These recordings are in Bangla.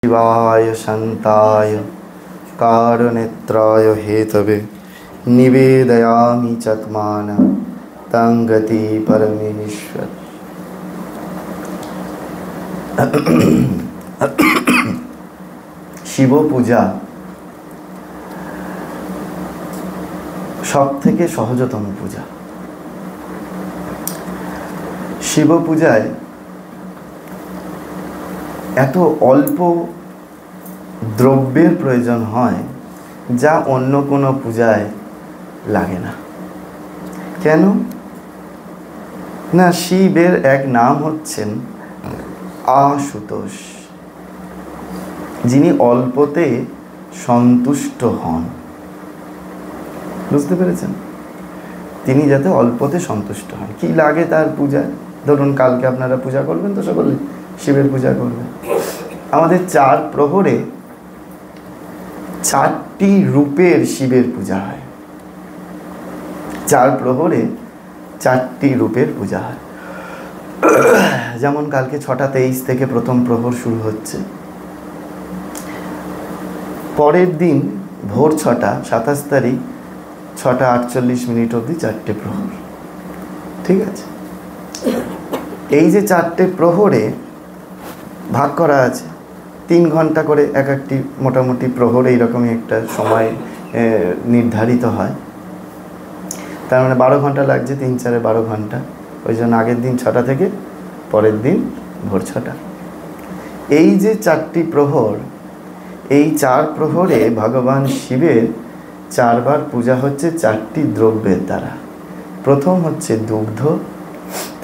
शिवाय शान्ताय कारुणेत्राय हेतवे निवेदयामि चत्मानं तं गति परमेश्वर। শিব পূজা সব থেকে সহজতম পূজা। শিব পূজায় এত অল্প দ্রব্যের প্রয়োজন হয় যা অন্য কোনো পূজায় লাগে না। কেন না, শিবের এক নাম হচ্ছেন আশুতোষ, যিনি অল্পতে সন্তুষ্ট হন। বুঝতে পেরেছেন? তিনি যাতে অল্পতে সন্তুষ্ট হন। কি লাগে তার পূজায়? ধরুন কালকে আপনারা পূজা করবেন তো সকলে শিবের পূজা করবেন। আমাদের 4 প্রহরে 4টি রূপের শিবের পূজা হয়। 4 প্রহরে 4টি রূপের পূজা হয়। যেমন কালকে 6:23 থেকে প্রথম প্রহর শুরু হচ্ছে। পরের দিন ভোর 6টা 27 তারিখ 6:48 অবধি 4টে প্রহর। ঠিক আছে? এই যে 4টে প্রহরে ভাগ করা আছে 3 ঘন্টা করে এক একটি মোটামুটি প্রহর, এইরকমই একটা সময় নির্ধারিত হয়। তার মানে 12 ঘন্টা লাগছে, 3-4 12 ঘন্টা। ওই জন্য আগের দিন 6টা থেকে পরের দিন ভোর 6টা। এই যে 4টি প্রহর, এই 4 প্রহরে ভগবান শিবের 4 বার পূজা হচ্ছে 4টি দ্রব্যের দ্বারা। প্রথম হচ্ছে দুগ্ধ,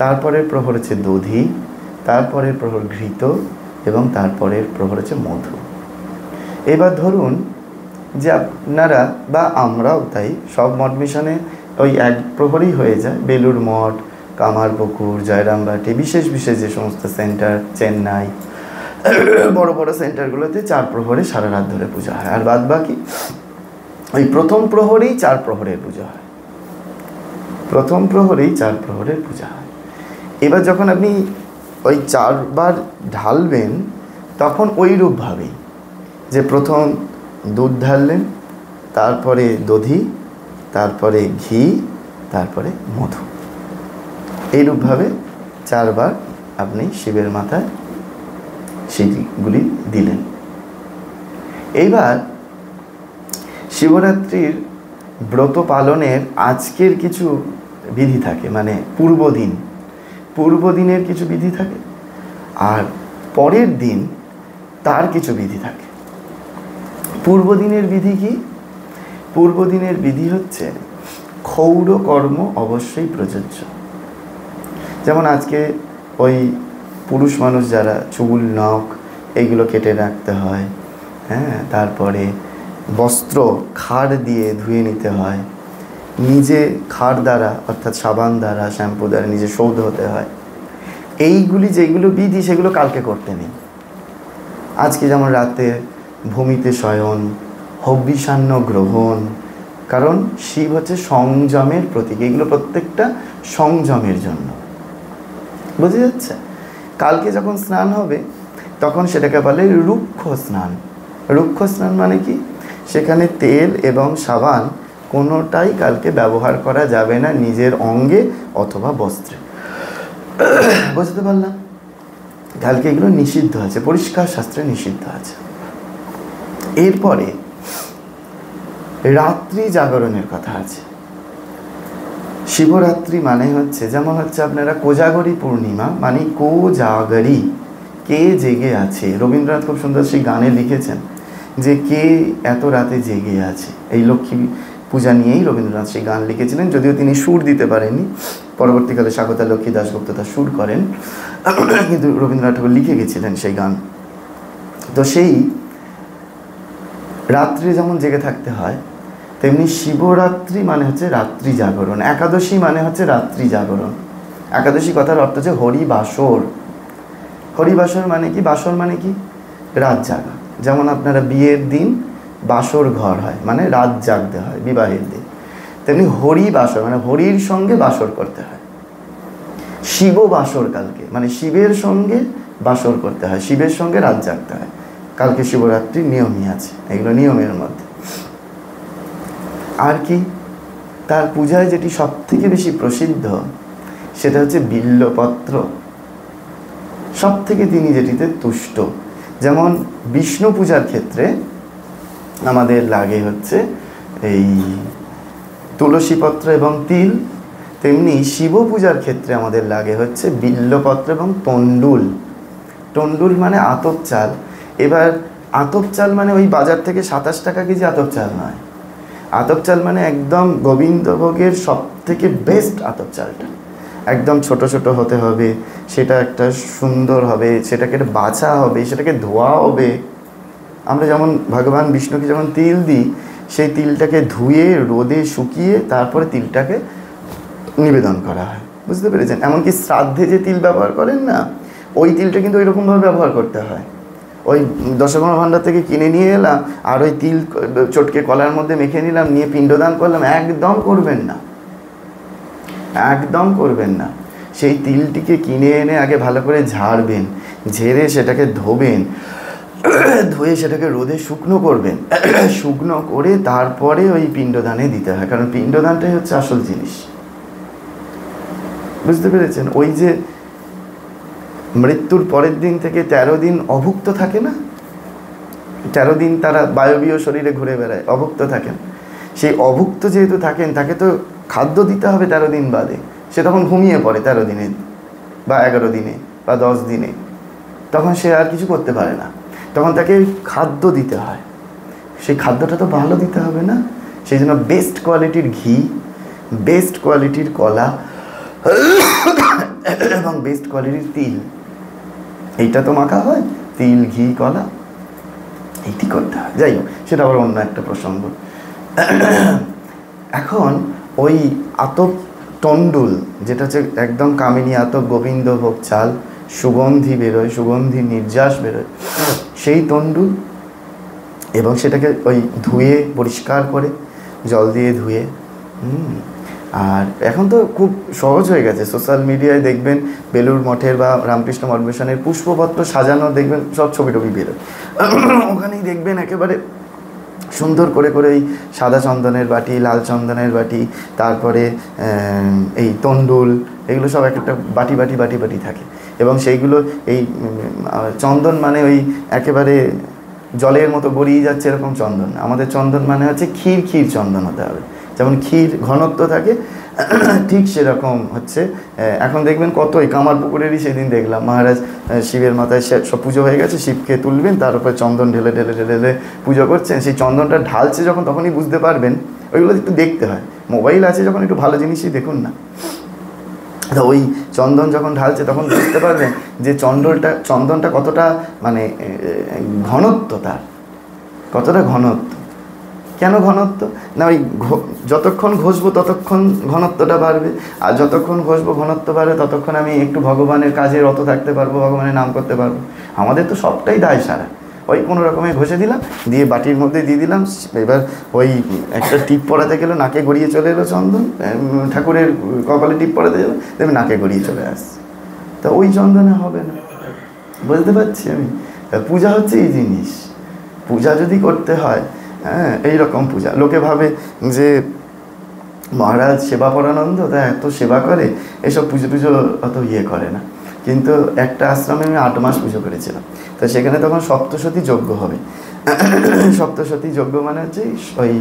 তারপরের প্রহর হচ্ছে দধি, তারপরের প্রহর ঘৃত এবং তারপরের প্রহর হচ্ছে মধু। এবার ধরুন যে আপনারা বা আমরাও তাই, সব মঠ মিশনে ওই এক প্রহরই হয়ে যায়। বেলুর মঠ, কামারপুকুর, জয়রামবাটি, বিশেষ বিশেষ যে সমস্ত সেন্টার, চেন্নাই, বড় বড় সেন্টারগুলোতে 4 প্রহরে সারা রাত ধরে পূজা হয়। আর বাদ বাকি ওই প্রথম প্রহরেই 4 প্রহরের পূজা হয়। প্রথম প্রহরেই 4 প্রহরের পূজা হয়। এবার যখন আপনি ওই 4 বার ঢালবেন তখন ওই রূপভাবেই যে প্রথম দুধ ঢাললেন, তারপরে দধি, তারপরে ঘি, তারপরে মধু, এইরূপভাবে 4 বার আপনি শিবের মাথায় সেইগুলি দিলেন। এইবার শিবরাত্রির ব্রত পালনের আজকের কিছু বিধি থাকে, মানে পূর্বদিনের কিছু বিধি থাকে, আর পরের দিন তার কিছু বিধি থাকে। পূর্বদিনের বিধি কি? পূর্বদিনের বিধি হচ্ছে ক্ষৌর কর্ম অবশ্যই প্রযোজ্য। যেমন আজকে ওই পুরুষ মানুষ যারা চুল নখ এইগুলো কেটে রাখতে হয়, হ্যাঁ, তারপরে বস্ত্র খাড় দিয়ে ধুয়ে নিতে হয়, নিজে খাড় দ্বারা অর্থাৎ সাবান দ্বারা, শ্যাম্পু দ্বারা নিজে সৌধ হতে হয়। এইগুলি যেগুলো বিধি সেগুলো কালকে করতে নেই। আজকে যেমন রাতে ভূমিতে শয়ন, হবিষান্ন গ্রহণ, কারণ শিব হচ্ছে সংযমের প্রতীক। এগুলো প্রত্যেকটা সংযমের জন্য। বুঝে যাচ্ছে? কালকে যখন স্নান হবে তখন সেটাকে বলে রুক্ষ স্নান। রুক্ষ স্নান মানে কি? সেখানে তেল এবং সাবান কোনোটাই কালকে ব্যবহার করা যাবে না নিজের অঙ্গে অথবা বস্ত্রে। বুঝতে পারলাম? কালকে এগুলো নিষিদ্ধ আছে, পরিষ্কার শাস্ত্রে নিষিদ্ধ আছে। এরপরে রাত্রি জাগরণের কথা আছে। শিবরাত্রি মানে হচ্ছে, যেমন হচ্ছে আপনারা কোজাগরী পূর্ণিমা মানে কোজাগরী, কে জেগে আছে। রবীন্দ্রনাথ খুব সুন্দর সেই গানে লিখেছেন যে কে এত রাতে জেগে আছে। এই লক্ষ্মী পূজা নিয়েই রবীন্দ্রনাথ সেই গান লিখেছিলেন, যদিও তিনি সুর দিতে পারেননি। পরবর্তীকালে স্বাগতা লক্ষ্মী দাশগুপ্ত তার সুর করেন, কিন্তু রবীন্দ্রনাথ ঠাকুর লিখে গেছিলেন সেই গান। তো সেই রাত্রে যেমন জেগে থাকতে হয়, তেমনি শিবরাত্রি মানে হচ্ছে রাত্রি জাগরণ। একাদশী মানে হচ্ছে রাত্রি জাগরণ। একাদশী কথার অর্থ হচ্ছে হরিবাসর। হরিবাসর মানে কি? বাসর মানে কি? রাত জাগা। যেমন আপনারা বিয়ের দিন বাসর ঘর হয়, মানে রাত জাগতে হয় বিবাহের দিন, তেমনি হরিবাসর মানে হরির সঙ্গে বাসর করতে হয়। শিব বাসর কালকে মানে শিবের সঙ্গে বাসর করতে হয়, শিবের সঙ্গে রাত জাগতে হয়। কালকে শিবরাত্রির নিয়মই আছে, এগুলো নিয়মের মধ্যে। আর কি, তার পূজায় যেটি সব থেকে বেশি প্রসিদ্ধ সেটা হচ্ছে বিল্বপত্র। সব থেকে তিনি যেটিতে তুষ্ট। যেমন বিষ্ণু পূজার ক্ষেত্রে আমাদের লাগে হচ্ছে এই তুলসীপত্র এবং তিল, তেমনি শিব পূজার ক্ষেত্রে আমাদের লাগে হচ্ছে বিল্বপত্র এবং তণ্ডুল। তণ্ডুল মানে আতপ চাল। এবার আতপ চাল মানে ওই বাজার থেকে 27 টাকা কেজি আতপ চাল নয়। আতপ চাল মানে একদম গোবিন্দভোগের সব থেকে বেস্ট আতপ চালটা, একদম ছোট ছোট হতে হবে, সেটা একটা সুন্দর হবে, সেটাকে বাছা হবে, সেটাকে ধোয়া হবে। আমরা যেমন ভগবান বিষ্ণুকে যখন তিল দিই, সেই তিলটাকে ধুয়ে রোদে শুকিয়ে তারপরে তিলটাকে নিবেদন করা হয়, বুঝতে পেরেছেন? এমনকি শ্রাদ্ধে যে তিল ব্যবহার করেন না, ওই তিলটা কিন্তু ওই রকমভাবে ব্যবহার করতে হয়। ওই দশকর্মা ভাণ্ডার থেকে কিনে নিয়ে এলাম আর ওই তিল চটকে কলার মধ্যে মেখে নিলাম, নিয়ে পিণ্ডদান করলাম, একদম করবেন না, একদম করবেন না। সেই তিলটিকে কিনে এনে আগে ভালো করে ঝাড়বেন, ঝেড়ে সেটাকে ধোবেন, ধুয়ে সেটাকে রোদে শুকনো করবেন, শুকনো করে তারপরে ওই পিণ্ডদানে দিতে হয়, কারণ পিণ্ডদানটাই হচ্ছে আসল জিনিস, বুঝতে পেরেছেন? ওই যে মৃত্যুর পরের দিন থেকে 13 দিন অভুক্ত থাকে না, 13 দিন তারা বায়বীয় শরীরে ঘুরে বেড়ায়, অভুক্ত থাকেন। সেই অভুক্ত যেহেতু থাকেন, তাকে তো খাদ্য দিতে হবে 13 দিন বাদে। সে তখন ঘুমিয়ে পড়ে 13 দিনে বা 11 দিনে বা 10 দিনে, তখন সে আর কিছু করতে পারে না, তখন তাকে খাদ্য দিতে হয়। সেই খাদ্যটা তো ভালো দিতে হবে না, সেই জন্য বেস্ট কোয়ালিটির ঘি, বেস্ট কোয়ালিটির কলা এবং বেস্ট কোয়ালিটির তিল, এইটা তো মাখা হয়, তিল ঘি কলা এইটি করতে হয়। যাই হোক, সেটা আবার অন্য একটা প্রসঙ্গ। এখন ওই আতপ তণ্ডুল, যেটা হচ্ছে একদম কামিনী আতপ গোবিন্দভোগ চাল, সুগন্ধি বেরোয়, সুগন্ধি নির্যাস বেরোয়, সেই তণ্ডুল, এবং সেটাকে ওই ধুয়ে পরিষ্কার করে জল দিয়ে ধুয়ে, আর এখন তো খুব সহজ হয়ে গেছে, সোশ্যাল মিডিয়ায় দেখবেন বেলুড় মঠের বা রামকৃষ্ণ মঠ মিশনের পুষ্পপত্র সাজানো, দেখবেন সব ছবি টবি বেরোয়, ওখানেই দেখবেন একেবারে সুন্দর করে করে এই সাদা চন্দনের বাটি, লাল চন্দনের বাটি, তারপরে এই তণ্ডুল, এগুলো সব এক একটা বাটি বাটি বাটি বাটি থাকে। এবং সেইগুলো এই চন্দন মানে ওই একেবারে জলের মতো গড়িয়ে যাচ্ছে এরকম চন্দন। আমাদের চন্দন মানে হচ্ছে ক্ষীর ক্ষীর চন্দন হতে হবে, যেমন ক্ষীর ঘনত্ব থাকে ঠিক সেরকম হচ্ছে। এখন দেখবেন কতই কামার পুকুরেরই সেদিন দেখলাম, মহারাজ শিবের মাথায় সব পুজো হয়ে গেছে, শিবকে তুলবেন, তার উপরে চন্দন ঢেলে ঢেলে ঢেলে ঢেলে পুজো করছেন। সেই চন্দনটা ঢালছে যখন, তখনই বুঝতে পারবেন। ওইগুলো একটু দেখতে হয়, মোবাইল আছে যখন একটু ভালো জিনিসই দেখুন না। তো ওই চন্দন যখন ঢালছে তখন বুঝতে পারবেন যে চন্দনটা কতটা মানে ঘনত্ব, তার কতটা ঘনত্ব। কেন ঘনত্ব না, ওই যতক্ষণ ঘষবো ততক্ষণ ঘনত্বটা বাড়বে, আর যতক্ষণ ঘষবো ঘনত্ব বাড়বে, ততক্ষণ আমি একটু ভগবানের কাজে রত থাকতে পারবো, ভগবানের নাম করতে পারবো। আমাদের তো সবটাই দায় সারা, ওই কোনো রকমে ঘষে দিলাম, দিয়ে বাটির মধ্যে দিয়ে দিলাম। এবার ওই একটা টিপ পরাতে গেলো, নাকে গড়িয়ে চলে এলো চন্দন, ঠাকুরের কপালে টিপ পরাতে গেলো, দেখবে নাকে গড়িয়ে চলে আসছে। তা ওই চন্দনে হবে না, বুঝতে পারছি আমি। পূজা হচ্ছে এই জিনিস, পূজা যদি করতে হয়, হ্যাঁ, এইরকম পূজা। লোকে ভাবে যে মহারাজ সেবা পরানন্দ, তা এত সেবা করে, এসব পুজো টুজো অত ইয়ে করে না। কিন্তু একটা আশ্রমে আমি 8 মাস পুজো করেছিলাম, তো সেখানে তখন সপ্তশতী যজ্ঞ হবে। সপ্তশতী যজ্ঞ মানে হচ্ছে ওই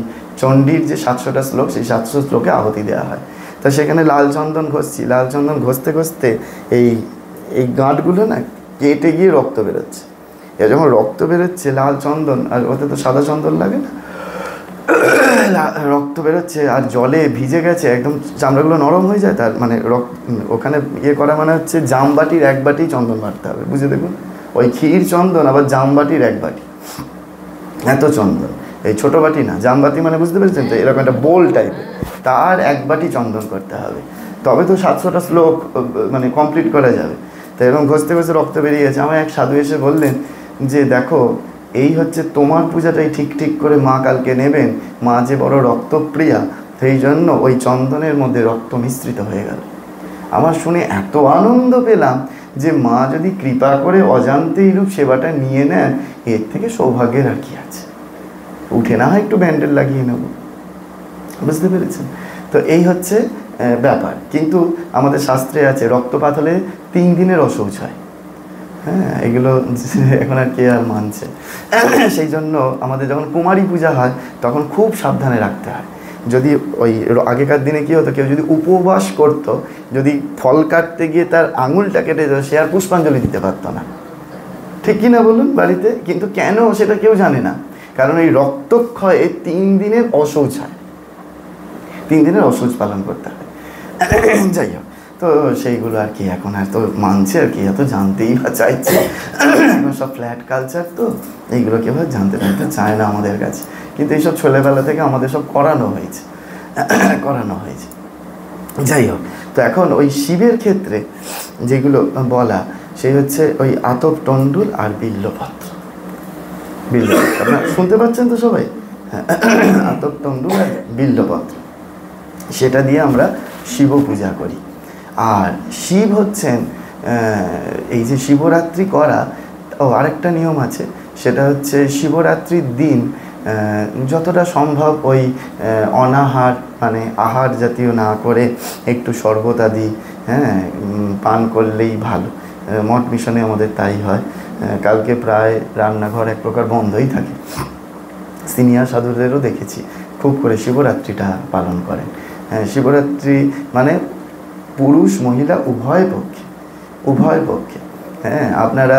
চণ্ডীর যে 700টা শ্লোক, সেই 700 শ্লোকে আহুতি দেওয়া হয়। তো সেখানে লাল চন্দন ঘষছি, লাল চন্দন ঘষতে ঘষতে এই গাঁটগুলো না কেটে গিয়ে রক্ত বেরোচ্ছে। এ যখন রক্ত বেরোচ্ছে, লাল চন্দন, আর ওতে তো সাদা চন্দন লাগে না, রক্ত বেরোচ্ছে আর জলে ভিজে গেছে, একদম চামড়াগুলো নরম হয়ে যায়। তার মানে ওখানে ইয়ে করা মানে হচ্ছে জামবাটির 1 বাটি চন্দন মারতে হবে, বুঝে দেখুন। ওই ক্ষীর চন্দন আবার জামবাটির 1 বাটি, এত চন্দন। এই ছোটো বাটি না, জামবাটি মানে বুঝতে পেরেছেন তো, এরকম একটা বোল টাইপের, তার 1 বাটি চন্দন করতে হবে, তবে তো 700টা শ্লোক মানে কমপ্লিট করা যাবে। তো এরকম ঘষতে ঘষতে রক্ত বেরিয়ে গেছে। আমার এক সাধু এসে বললেন যে দেখো, এই হচ্ছে তোমার পূজাটাই ঠিক ঠিক করে মা কালকে নেবেন, মা যে বড় রক্তপ্রিয়া, সেই জন্য ওই চন্দনের মধ্যে রক্ত মিশ্রিত হয়ে গেল। আমার শুনে এত আনন্দ পেলাম যে মা যদি কৃপা করে অজান্তে এইরূপ সেবাটা নিয়ে নেন, এর থেকে সৌভাগ্যের আর কি আছে। উঠে না হয় একটু ব্যান্ডেল লাগিয়ে নেব, বুঝতে পেরেছেন? তো এই হচ্ছে ব্যাপার। কিন্তু আমাদের শাস্ত্রে আছে রক্তপাত হলে 3 দিনের অশৌচ হয়। হ্যাঁ, এগুলো এখন আর কে আর মানছে? সেই জন্য আমাদের যখন কুমারী পূজা হয় তখন খুব সাবধানে রাখতে হয়। যদি ওই আগেকার দিনে কী হতো, কেউ যদি উপবাস করত, যদি ফল কাটতে গিয়ে তার আঙুলটা কেটে যেত, সে আর পুষ্পাঞ্জলি দিতে পারতো না। ঠিক কি না বলুন বাড়িতে? কিন্তু কেন সেটা কেউ জানে না, কারণ এই রক্তক্ষয়ে 3 দিনের অশৌচ হয়, 3 দিনের অশৌচ পালন করতে হয়। যাই হোক, তো সেইগুলো আর কি এখন আর তো মানছে আর কি, এত জানতেই বা চাইছে। এখন সব ফ্ল্যাট কালচার, তো এইগুলো কেউ জানতে চায় না আমাদের কাছে। কিন্তু এইসব ছোটবেলা থেকে আমাদের সব করানো হয়েছে। যাই হোক, তো এখন ওই শিবের ক্ষেত্রে যেগুলো বলা, সেই হচ্ছে ওই আতপ তণ্ডুল আর বিল্লপত্র। আপনারা শুনতে পাচ্ছেন তো সবাই? আতপ তণ্ডুল আর বিল্লপত্র, সেটা দিয়ে আমরা শিব পূজা করি। আর শিব হচ্ছেন এই যে শিবরাত্রি করা, আরেকটা নিয়ম আছে, সেটা হচ্ছে শিবরাত্রির দিন যতটা সম্ভব ওই অনাহার মানে আহার জাতীয় না করে একটু শরবত আদি পান করলেই ভালো। মঠ মিশনে আমাদের তাই হয়। কালকে প্রায় রান্নাঘর এক প্রকার বন্ধই থাকে। সিনিয়র সাধুদেরও দেখেছি খুব করে শিবরাত্রিটা পালন করেন। শিবরাত্রি মানে পুরুষ মহিলা উভয় পক্ষে। আপনারা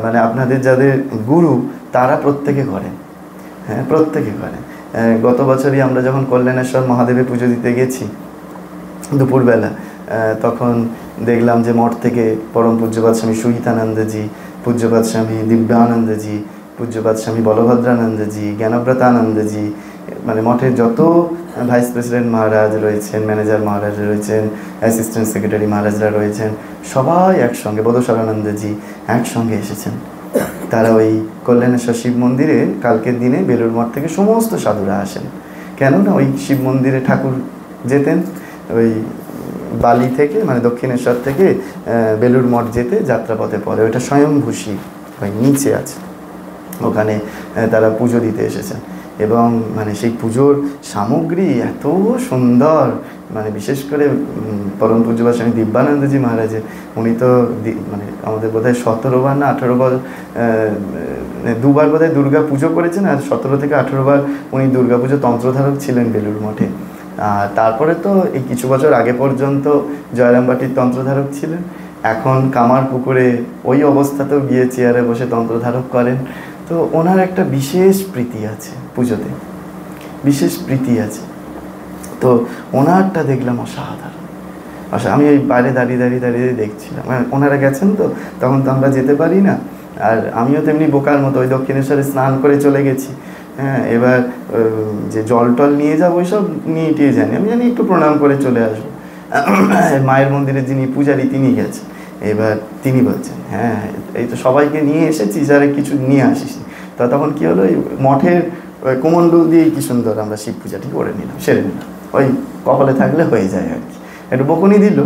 মানে আপনাদের যাদের গুরু তারা প্রত্যেকে করেন। গত বছরই আমরা যখন কল্যাণেশ্বর মহাদেবের পুজো দিতে গেছি দুপুরবেলা, তখন দেখলাম যে মঠ থেকে পরম পূজ্যপাদ স্বামী সুহিতানন্দজি, পূজ্যপাদ স্বামী দিব্যানন্দজি, পূজ্যপাদ স্বামী বলভদ্রানন্দজি, জ্ঞানব্রতানন্দজি, মানে মঠের যত ভাইস প্রেসিডেন্ট মহারাজ রয়েছেন, ম্যানেজার মহারাজ রয়েছেন, অ্যাসিস্ট্যান্ট সেক্রেটারি মহারাজরা রয়েছেন, সবাই একসঙ্গে, বোধশরানন্দজি একসঙ্গে এসেছেন। তারা ওই কল্যাণেশ্বর শিব মন্দিরে কালকের দিনে বেলুড় মঠ থেকে সমস্ত সাধুরা আসেন। কেননা ওই শিব মন্দিরে ঠাকুর যেতেন ওই বালি থেকে, মানে দক্ষিণেশ্বর থেকে বেলুড় মঠ যেতে যাত্রাপথে পড়ে, ওইটা স্বয়ংভূষী ওই নিচে আছে, ওখানে তারা পুজো দিতে এসেছেন। এবং মানে সেই পুজোর সামগ্রী এত সুন্দর, মানে বিশেষ করে পরম পূজ্যপাদ স্বামী দিব্যানন্দজি মহারাজের, উনি তো মানে আমাদের বোধহয় 17 বার না 18 বার, 2 বার বোধহয় দুর্গা পুজো করেছেন, আর 17 থেকে 18 বার উনি দুর্গা পুজো তন্ত্রধারক ছিলেন বেলুড় মঠে। আর তারপরে তো এই কিছু বছর আগে পর্যন্ত জয়রামবাটির তন্ত্রধারক ছিলেন। এখন কামারপুকুরে ওই অবস্থাতেও গিয়ে চেয়ারে বসে তন্ত্রধারক করেন। তো ওনার একটা বিশেষ প্রীতি আছে পুজোতে, তো ওনারটা দেখলাম অসাধারণ। আমি ওই বাইরে দাঁড়িয়ে দেখছিলাম, ওনারা গেছেন তো তখন তো আমরা যেতে পারি না, আর আমিও তেমনি বোকার মতো ওই দক্ষিণেশ্বরে স্নান করে চলে গেছি। এবার যে জল টল নিয়ে যাবো ওইসব নিয়ে টিয়ে যায়নি, আমি জানি একটু প্রণাম করে চলে আসবো। মায়ের মন্দিরে যিনি পূজারী তিনি গেছেন, এবার তিনি বলছেন এই তো সবাইকে নিয়ে এসেছিস আর কিছু নিয়ে আসিস। তা তখন কী হলো, ওই মঠের কুমণ্ডল দিয়েই কি সুন্দর আমরা শিব পূজাটি করে নিলাম, সেরে নিলাম, ওই কপালে থাকলে হয়ে যায় আর কি। একটু বকুনি দিল,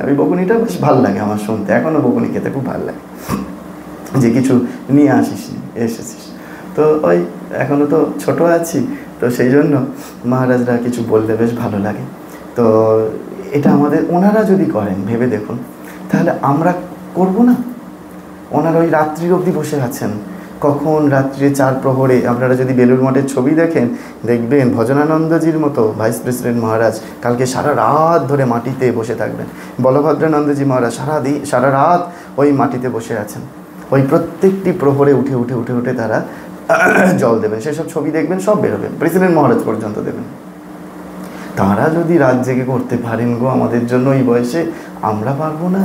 ওই বকুনিটা বেশ ভালো লাগে আমার শুনতে, এখনও বকুনি খেতে খুব ভালো লাগে, যে কিছু নিয়ে এসেছিস। তো ওই এখনও তো ছোটো আছি, তো সেই জন্য মহারাজরা কিছু বললে বেশ ভালো লাগে। তো এটা আমাদের ওনারা যদি করেন ভেবে দেখুন, তাহলে আমরা করব না? ওনারা ওই রাত্রির অবধি বসে আছেন, কখন রাত্রে 4 প্রহরে। আপনারা যদি বেলুড় মঠের ছবি দেখেন, দেখবেন ভজনানন্দজির মতো ভাইস প্রেসিডেন্ট মহারাজ কালকে সারা রাত ধরে মাটিতে বসে থাকবেন। বলভদ্রানন্দজি মহারাজ সারা রাত ওই মাটিতে বসে আছেন। ওই প্রত্যেকটি প্রহরে উঠে তারা জল দেবেন, সেসব ছবি দেখবেন, সব বেরোবে, প্রেসিডেন্ট মহারাজ পর্যন্ত দেবেন। তারা যদি রাত জেগে করতে পারেন গো আমাদের জন্য এই বয়সে, আমরা পারবো না?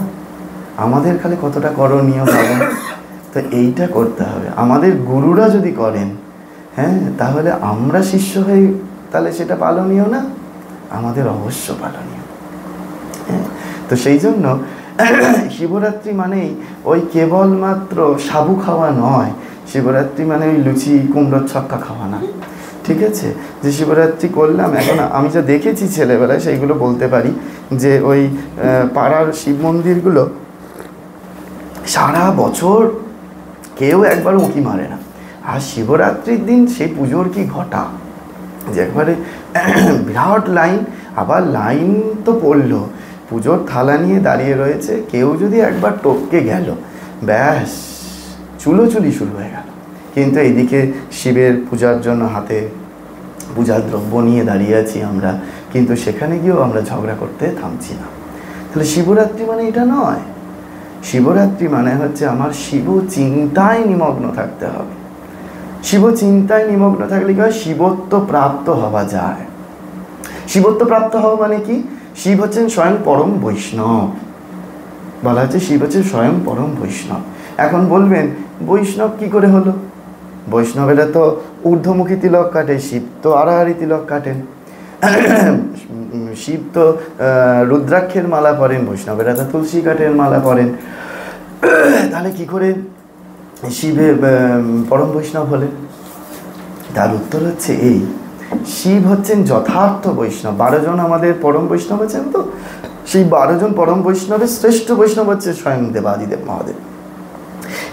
আমাদের খালি কতটা করণীয় ভাবেন। তো এইটা করতে হবে। আমাদের গুরুরা যদি করেন, তাহলে আমরা শিষ্য হয়ে তাহলে সেটা পালনীয় না? আমাদের অবশ্য পালনীয়। তো সেই জন্য শিবরাত্রি মানেই ওই কেবলমাত্র সাবু খাওয়া নয়, শিবরাত্রি মানে ওই লুচি কুমড়োর ছক্কা খাওয়া না। ঠিক আছে, যে শিবরাত্রি করলাম, এখন আমি যা দেখেছি ছেলেবেলায় সেইগুলো বলতে পারি, যে ওই পাড়ার শিব মন্দিরগুলো সারা বছর কেউ একবার উঁকি মারে না। আর শিবরাত্রির দিন সেই পুজোর কি ঘটা, যে একবারে বিরাট লাইন। আবার লাইন তো পড়লো, পুজোর থালা নিয়ে দাঁড়িয়ে রয়েছে, কেউ যদি একবার টপকে গেল ব্যাস চুলোচুলি শুরু হয়ে গেল। কিন্তু এইদিকে শিবের পূজার জন্য হাতে পূজার দ্রব্য নিয়ে দাঁড়িয়ে আছি আমরা, কিন্তু সেখানে গিয়েও আমরা ঝগড়া করতে থামছি না। তাহলে শিবরাত্রি মানে এটা নয়। শিবরাত্রি মানে হচ্ছে আমার শিব চিন্তায় নিমগ্ন থাকতে হবে। শিব চিন্তায় নিমগ্ন থাকলে কি হয়, শিবত্ব প্রাপ্ত হওয়া যায়। শিবত্ব প্রাপ্ত হওয়া মানে কি, শিব হচ্ছেন স্বয়ং পরম বৈষ্ণব। বলা হচ্ছে শিব হচ্ছে স্বয়ং পরম বৈষ্ণব। এখন বলবেন বৈষ্ণব কি করে হলো? বৈষ্ণবেরা তো ঊর্ধ্বমুখী তিলক কাটে, শিব তো আড়াআড়ি তিলক কাটেন। শিব তো রুদ্রাক্ষের মালা পরেন, বৈষ্ণবেরা তো তুলসী কাঠের মালা পরেন। তাহলে কি করে শিবের পরম বৈষ্ণব হলেন? তার উত্তর হচ্ছে এই, শিব হচ্ছেন যথার্থ বৈষ্ণব। 12 জন আমাদের পরম বৈষ্ণব আছেন, তো সেই 12 জন পরম বৈষ্ণবের শ্রেষ্ঠ বৈষ্ণব হচ্ছে স্বয়ং দেবাদিদেব মহাদেব।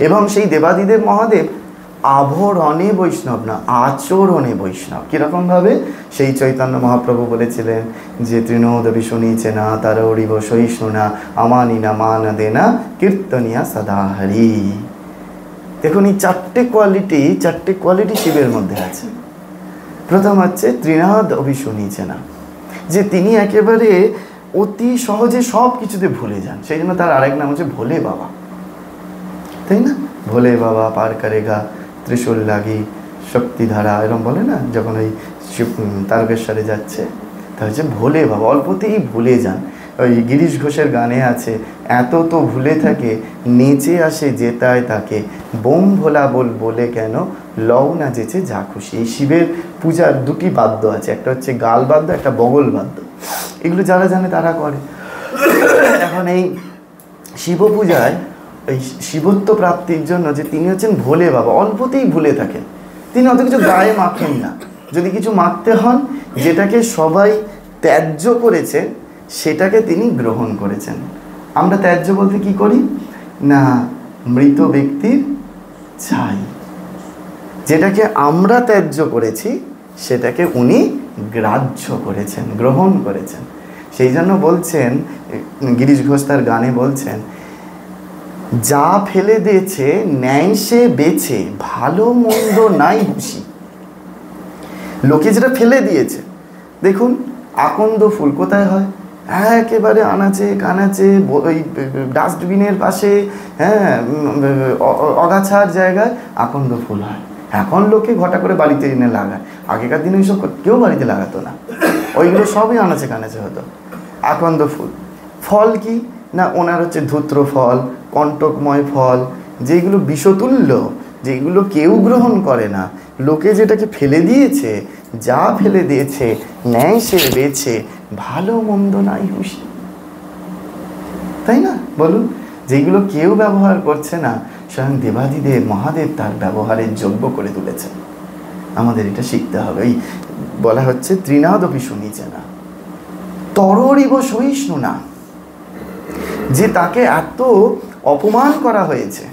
এবং সেই দেবাদিদেব মহাদেব আভরণে বৈষ্ণব না, আচরণে বৈষ্ণব। কিরকম ভাবে? সেই চৈতন্য মহাপ্রভু বলেছিলেন যে তৃণোদপি শুনিছে না তারৌরিব সহিষ্ণু না আমানি না মান দেনা কীর্তনিয়া সদা হরি। দেখুন এই চারটে কোয়ালিটি শিবের মধ্যে আছে। প্রথম হচ্ছে তৃণাদ অভিশুনিছে না, যে তিনি একেবারে অতি সহজে সব কিছুতে ভুলে যান। সেই জন্য তার আরেক নাম হচ্ছে ভোলে বাবা, তাই না? ভোলে বাবা পার করেগা ত্রিশূল লাগি শক্তিধারা, এরকম বলে না যখন ওই তারকেশ্বরে যাচ্ছে। তা হচ্ছে ভোলে বাবা, অল্পতেই ভুলে যান। ওই গিরিশ ঘোষের গানে আছে, এত তো ভুলে থাকে নেচে আসে জেতায় তাকে, বোম ভোলা বলে কেন লও না যেচে যা খুশি। এই শিবের পূজার দুটি বাদ্য আছে, একটা হচ্ছে গাল বাদ্য, একটা বগল বাদ্য। এগুলো যারা জানে তারা করে। এখন এই শিব পূজায় এই শিবত্ব প্রাপ্তির জন্য যে তিনি হচ্ছেন ভোলে বাবা, অল্পতেই ভুলে থাকেন। তিনি অত কিছু গায়ে মাখেন না। যদি কিছু মাখতে হন, যেটাকে সবাই ত্যায্য করেছে সেটাকে তিনি গ্রহণ করেছেন। আমরা ত্যায্য বলতে কি করি না, মৃত ব্যক্তির ছাই। যেটাকে আমরা ত্যায্য করেছি সেটাকে উনি গ্রাহ্য করেছেন, গ্রহণ করেছেন। সেই জন্য বলছেন, গিরিশ ঘোষ তার গানে বলছেন, যা ফেলে দিয়েছে ন্যায় সে বেছে, ভালো মন্দ নাই হুঁশি। লোকে যেটা ফেলে দিয়েছে, দেখুন আকন্দ ফুল কোথায় হয়? একেবারে আনাচে কানাচে, ওই ডাস্টবিনের পাশে, হ্যাঁ, অগাছার জায়গায় আকন্দ ফুল হয়। এখন লোকে ঘটা করে বাড়িতে এনে লাগায়। আগেকার দিনে ওইসব কেউ বাড়িতে লাগাতো না, ওইগুলো সবই আনাচে কানাচে হতো। আকন্দ ফুল। ফল কি না, ওনার হচ্ছে ধূত্র ফল, কণ্টকময় ফল, যেগুলো বিষতুল্য, যেগুলো কেউ গ্রহণ করে না। লোকে যেটাকে ফেলে দিয়েছে, যা ফেলে দিয়েছে ন্যায় সে বেছে, ভালো মন্দ নাই হুঁশি। তাই না? বলুন, যেগুলো কেউ ব্যবহার করছে না, স্বয়ং দেবাদিদেব মহাদেব তার ব্যবহারের যোগ্য করে তুলেছেন। আমাদের এটা শিখতে হবে। এই বলা হচ্ছে তৃণাদপি শুনিছে না তররিব সহিষ্ণু না, যে তাকে এত অপমান করা হয়েছে।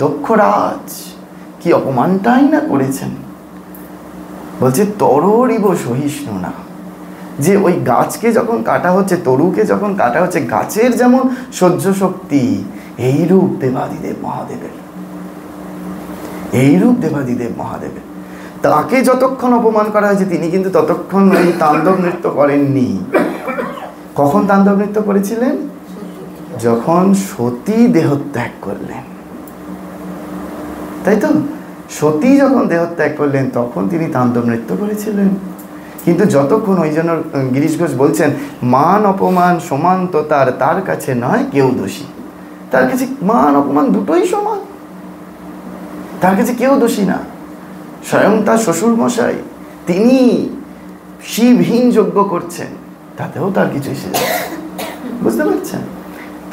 দক্ষরাজ কি অপমানটাই না করেছেন। বলছে তররিব সহিষ্ণু না, যে ওই গাছকে যখন কাটা হচ্ছে, তরুকে যখন কাটা হচ্ছে, গাছের যেমন সহ্য শক্তি, এইরূপ দেবাদিদেব মহাদেবের, এইরূপ দেবাদিদেব মহাদেবের। তাকে যতক্ষণ অপমান করা হয়েছে, তিনি কিন্তু ততক্ষণ ওই তাণ্ডব নৃত্য করেননি। কখন তাণ্ডব নৃত্য করেছিলেন? যখন সতী দেহত্যাগ করলেন, তাই তো? সতী যখন দেহত্যাগ করলেন তখন তিনি তাণ্ডব নৃত্য করেছিলেন। কিন্তু যতক্ষণ, ওই জন্য গিরিশ ঘোষ বলছেন, মান অপমান সমান তো তার কাছে নয় কেউ দোষী। তার কাছে মান অপমান দুটোই সমান, তার কাছে কেউ দোষী না। স্বয়ং তার শ্বশুর মশাই, তিনি শিবহীন যজ্ঞ করছেন, তাতেও তার কিছু এসে যাচ্ছে। বুঝতে পারছেন?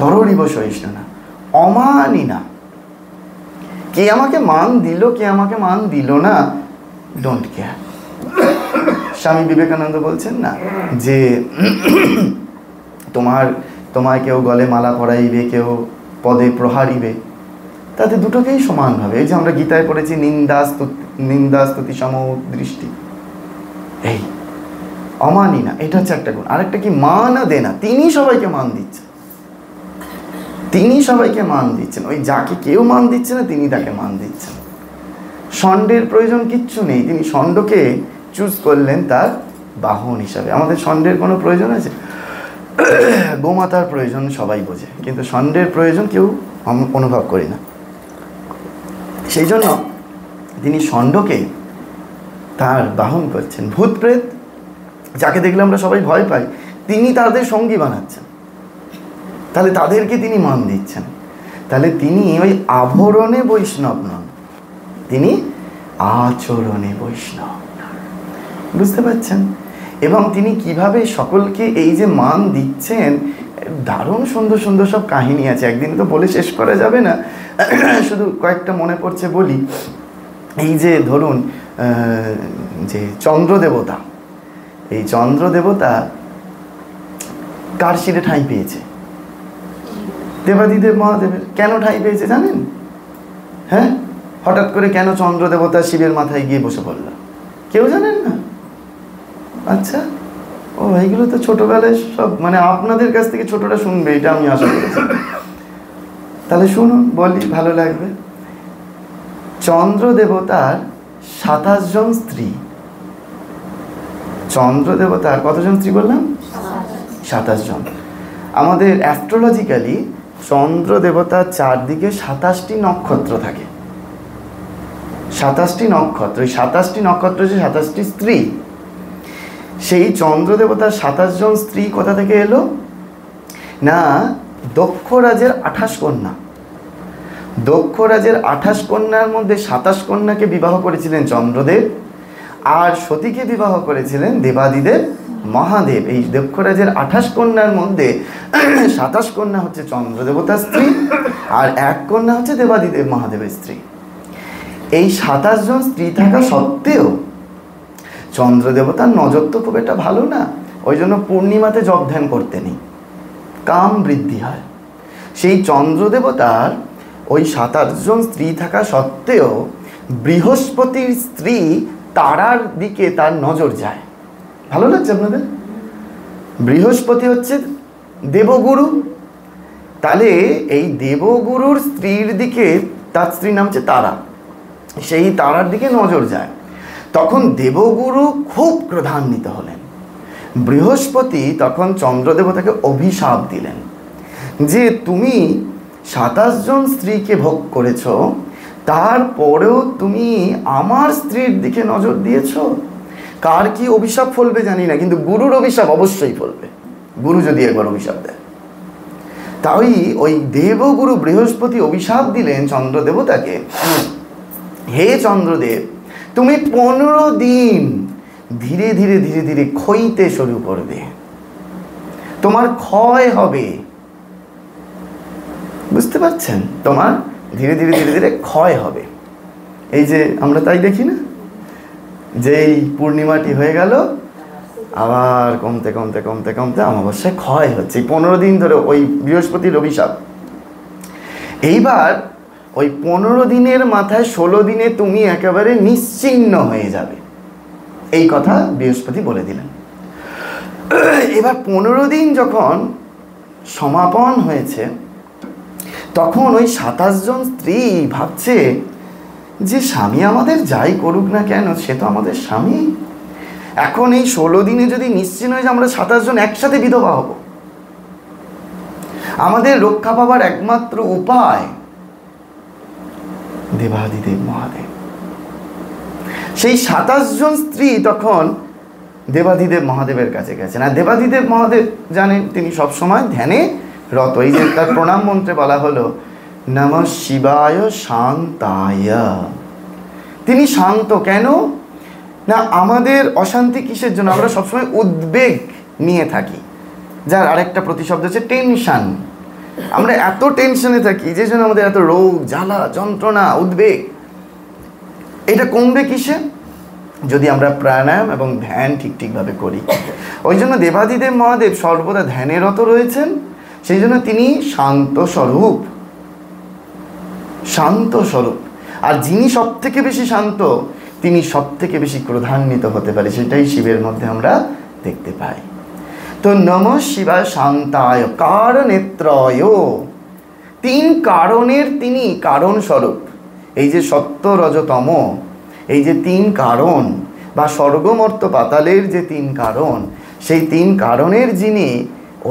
তররিব সহিষ্ণু না, অমানই না। কে আমাকে মান দিল, কে আমাকে মান দিল না, ডোন্ট কেয়ার। স্বামী বিবেকানন্দ বলছেন না যে তোমায় কেউ গলে মালা পরাইবে, কেউ পদে প্রহারিবে, তাতে দুটোকেই সমানভাবে, এই যে আমরা গীতায় পড়েছি নিন্দা স্তুতি সম দৃষ্টি, এই অমানি না, এটা হচ্ছে একটা গুণ। আরেকটা কি, মান দে না, তিনি সবাইকে মান দিচ্ছেন, তিনি সবাইকে মান দিচ্ছেন, ওই যাকে কেউ মান দিচ্ছে না তিনি তাকে মান দিচ্ছেন। ষণ্ডের প্রয়োজন কিচ্ছু নেই, তিনি ষণ্ডকে চুজ করলেন তার বাহন হিসাবে। আমাদের ষণ্ডের কোনো প্রয়োজন আছে? গোমাতার প্রয়োজন সবাই বোঝে, কিন্তু ষণ্ডের প্রয়োজন কেউ অনুভব করি না। সেই জন্য তিনি ষণ্ডকে তার বাহন করছেন। ভূত প্রেত যাকে দেখলে আমরা সবাই ভয় পাই, তিনি তাদের সঙ্গী বানাচ্ছেন, তাহলে তাদেরকে তিনি মান দিচ্ছেন। তাহলে তিনি ওই আভরণে বৈষ্ণব নন, তিনি আচরণে বৈষ্ণব, বুঝতে পারছেন? এবং তিনি কিভাবে সকলকে এই যে মান দিচ্ছেন, দারুণ সুন্দর সুন্দর সব কাহিনী আছে, একদিন তো বলে শেষ করা যাবে না, শুধু কয়েকটা মনে পড়ছে বলি। এই যে ধরুন যে চন্দ্রদেবতা, এই চন্দ্রদেবতা কার শিরে ঠাঁই পেয়েছে? দেবাদিদেব মহাদেবের। কেন ঠাঁই পেয়েছে জানেন? হ্যাঁ, হঠাৎ করে কেন চন্দ্রদেবতা শিবের মাথায় গিয়ে বসে পড়ল? কেউ জানেন না? আচ্ছা, ও এইগুলো তো ছোটবেলায় সব, মানে আপনাদের কাছ থেকে ছোটরা শুনবে, এটা আমি আশা করেছি। তাহলে শুনুন, বলি, ভালো লাগবে। চন্দ্রদেবতার 27 জন স্ত্রী। চন্দ্রদেবতার কতজন স্ত্রী বললাম? 27 জন। আমাদের অ্যাস্ট্রোলজিক্যালি চন্দ্রদেবতার চারদিকে 27টি নক্ষত্র থাকে, 27টি নক্ষত্র। এই 27টি নক্ষত্র হচ্ছে 27টি স্ত্রী। সেই চন্দ্রদেবতার 27 জন স্ত্রী কোথা থেকে এলো? না, দক্ষ রাজের 28 কন্যা। দক্ষ রাজের 28 কন্যার মধ্যে 27 কন্যাকে বিবাহ করেছিলেন চন্দ্রদেব, আর সতীকে বিবাহ করেছিলেন দেবাদিদেব মহাদেব। এই দক্ষ রাজের 28 কন্যার মধ্যে 27 কন্যা হচ্ছে চন্দ্রদেবতার স্ত্রী, আর 1 কন্যা হচ্ছে দেবাদিদেব মহাদেবের স্ত্রী। এই 27 জন স্ত্রী থাকা সত্ত্বেও চন্দ্রদেবতার নজর তো খুব একটা ভালো না, ওই জন্য পূর্ণিমাতে জপ ধ্যান করতে নেই, কাম বৃদ্ধি হয়। সেই চন্দ্রদেবতার ওই 27 জন স্ত্রী থাকা সত্ত্বেও বৃহস্পতির স্ত্রী তারার দিকে তার নজর যায়। ভালো লাগছে আপনাদের? বৃহস্পতি হচ্ছে দেবগুরু, তাহলে এই দেবগুরুর স্ত্রীর দিকে, তার স্ত্রীর নাম হচ্ছে তারা, সেই তারার দিকে নজর যায়। তখন দেবগুরু খুব ক্রোধান্বিত হলেন। বৃহস্পতি তখন চন্দ্রদেবতাকে অভিশাপ দিলেন যে তুমি 27 জন স্ত্রীকে ভোগ করেছ, তারপরেও তুমি আমার স্ত্রীর দিকে নজর দিয়েছ। কার কি অভিশাপ ফলবে জানি না, কিন্তু গুরুর অভিশাপ অবশ্যই ফলবে, গুরু যদি একবার অভিশাপ দেয়। তাই ওই দেবগুরু বৃহস্পতি অভিশাপ দিলেন চন্দ্রদেবতাকে, হে চন্দ্রদেব, তুমি 15 দিন ধীরে ধীরে ধীরে ধীরে ক্ষয়তে শুরু করবে, তোমার ক্ষয় হবে। বুঝতে পারছেন? তোমার ধীরে ধীরে ধীরে ধীরে ক্ষয় হবে। এই যে আমরা তাই দেখি না, যেই পূর্ণিমাটি হয়ে গেল আবার কমতে কমতে কমতে কমতে অমাবস্যায় ক্ষয় হচ্ছে। 15 দিন ধরে ওই বৃহস্পতির অভিশাপ। এইবার ওই 15 দিনের মাথায় 16 দিনে তুমি একেবারে নিশ্চিহ্ন হয়ে যাবে, এই কথা বৃহস্পতি বলে দিলেন। এবার 15 দিন যখন সমাপন হয়েছে, তখন ওই 27 জন স্ত্রী ভাবছে যে স্বামী আমাদের যাই করুক না কেন, সে তো আমাদের স্বামী। এখন এই 16 দিনে যদি নিশ্চিহ্ন হয়ে যায়, আমরা 27 জন একসাথে বিধবা হব। আমাদের রক্ষা পাবার একমাত্র উপায় দেবাদিদেব মহাদেব। সেই 27 জন স্ত্রী তখন দেবাদিদেব মহাদেবের কাছে গেছেন। আর দেবাদিদেব মহাদেব জানেন, তিনি সবসময় ধ্যানে রত। এই যে তার প্রণাম মন্ত্রে বলা হলো নমঃ শিবায় শান্তায়। তিনি শান্ত কেন না? আমাদের অশান্তি কিসের জন্য? আমরা সবসময় উদ্বেগ নিয়ে থাকি, যার আরেকটা প্রতিশব্দ হচ্ছে টেনশন। আমরা এত টেনশনে থাকি যে জন্য আমাদের এত রোগ জ্বালা যন্ত্রণা উদ্বেগ। এটা কমবে কিসে? যদি আমরা প্রাণায়াম এবং ধ্যান ঠিকভাবে করি। ওই জন্য দেবাদিদেব মহাদেব সর্বদা ধ্যানে রত রয়েছেন, সেই জন্য তিনি শান্ত স্বরূপ। শান্ত স্বরূপ। আর যিনি সব থেকে বেশি শান্ত তিনি সব থেকে বেশি ক্রোধান্বিত হতে পারে, সেটাই শিবের মধ্যে আমরা দেখতে পাই। তো নমঃ শিবায় শান্তায় কারণেত্রয়, তিন কারণের তিনি কারণ স্বরূপ। এই যে সত্য রজতম, এই যে তিন কারণ বা স্বর্গমর্ত পাতালের যে তিন কারণ, সেই তিন কারণের যিনি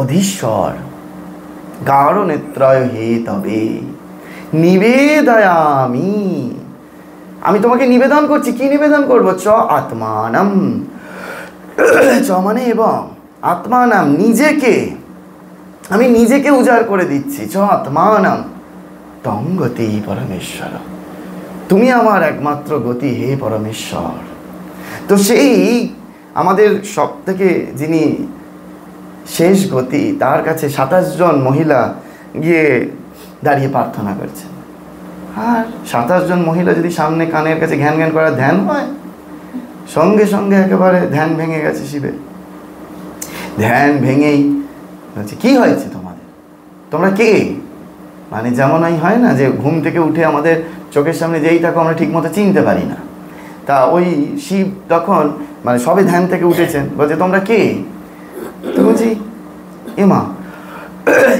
অধীশ্বর, কারণেত্রয় হে তবে নিবেদয়ামি, আমি তোমাকে নিবেদন করছি। কি নিবেদন করবো? চ আত্মানম, চ মানে এবং, আত্মানাম নিজেকে, আমি নিজেকে উজাড় করে দিচ্ছি। চ আত্মানাম তং গতি পরমেশ্বর, তুমি আমার একমাত্র গতি হে পরমেশ্বর। তো সেই আমাদের সব থেকে যিনি শেষ গতি, তার কাছে 27 জন মহিলা গিয়ে দাঁড়িয়ে প্রার্থনা করছে। আর 27 জন মহিলা যদি সামনে কানের কাছে ঘ্যান ঘ্যান করা ধ্যান হয়, সঙ্গে সঙ্গে একেবারে ধ্যান ভেঙে গেছে শিবের। ধ্যান ভেঙেই বলছে, কি হয়েছে তোমাদের, তোমরা কে? মানে যেমন হয় না যে ঘুম থেকে উঠে আমাদের চোখের সামনে যেই থাকো আমরা ঠিক মতো চিনতে পারি না, তা ওই শিব তখন মানে সবে ধ্যান থেকে উঠেছেন, বলছে তোমরা কে? তো বলছি, এমা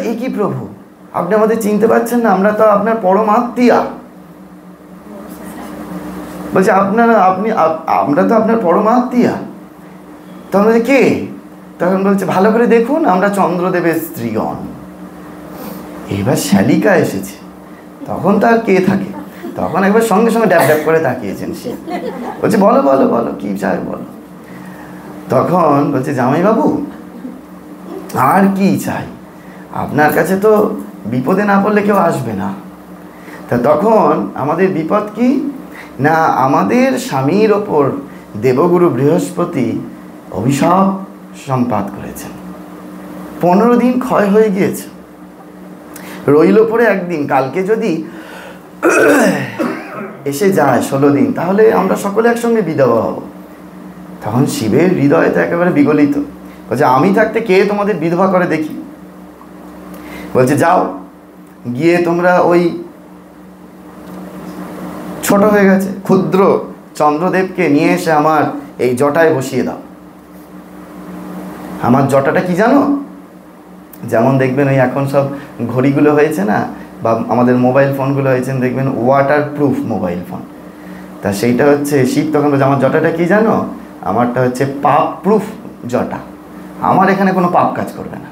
এ কি প্রভু, আপনি আমাদের চিনতে পারছেন না? আমরা তো আপনার পরম আত্মীয়া। বলছে আমরা তো আপনার পরম আত্মীয়া। তখন বলছে কে? তখন বলছে ভালো করে দেখুন, আমরা চন্দ্রদেবের স্ত্রীগণ। এবার শালিকা এসেছে, তখন তার কে থাকে, তখন একবার সঙ্গে সঙ্গে ড্যাব ড্যাব করে তাকিয়েছেন সে। বলছে বলো বলো বলো কি চাই বলো। তখন বলছে জামাইবাবু আর কি চাই, আপনার কাছে তো বিপদে না পড়লে কেউ আসবে না। তা তখন আমাদের বিপদ কি না, আমাদের স্বামীর ওপর দেবগুরু বৃহস্পতি অভিশাপ সম্পাদ করেছেন। 15 দিন ক্ষয় হয়ে গিয়েছে, রইল পরে একদিন, কালকে যদি এসে যায় 16 দিন, তাহলে আমরা সকলে একসঙ্গে বিধবা হব। তখন শিবের হৃদয় তো একেবারে বিগলিত। বলছে আমি থাকতে কে তোমাদের বিধবা করে দেখি। বলছে যাও গিয়ে তোমরা ওই ছোট হয়ে গেছে ক্ষুদ্র চন্দ্রদেবকে নিয়ে এসে আমার এই জটায় বসিয়ে দাও। আমার জটাটা কি জানো, যেমন দেখবেন ওই এখন সব ঘড়িগুলো হয়েছে না, বা আমাদের মোবাইল ফোনগুলো হয়েছে দেখবেন ওয়াটার প্রুফ মোবাইল ফোন, তা সেইটা হচ্ছে শিব তখন বলছে আমার জটাটা কি জানো, আমারটা হচ্ছে পাপ প্রুফ জটা, আমার এখানে কোনো পাপ কাজ করবে না,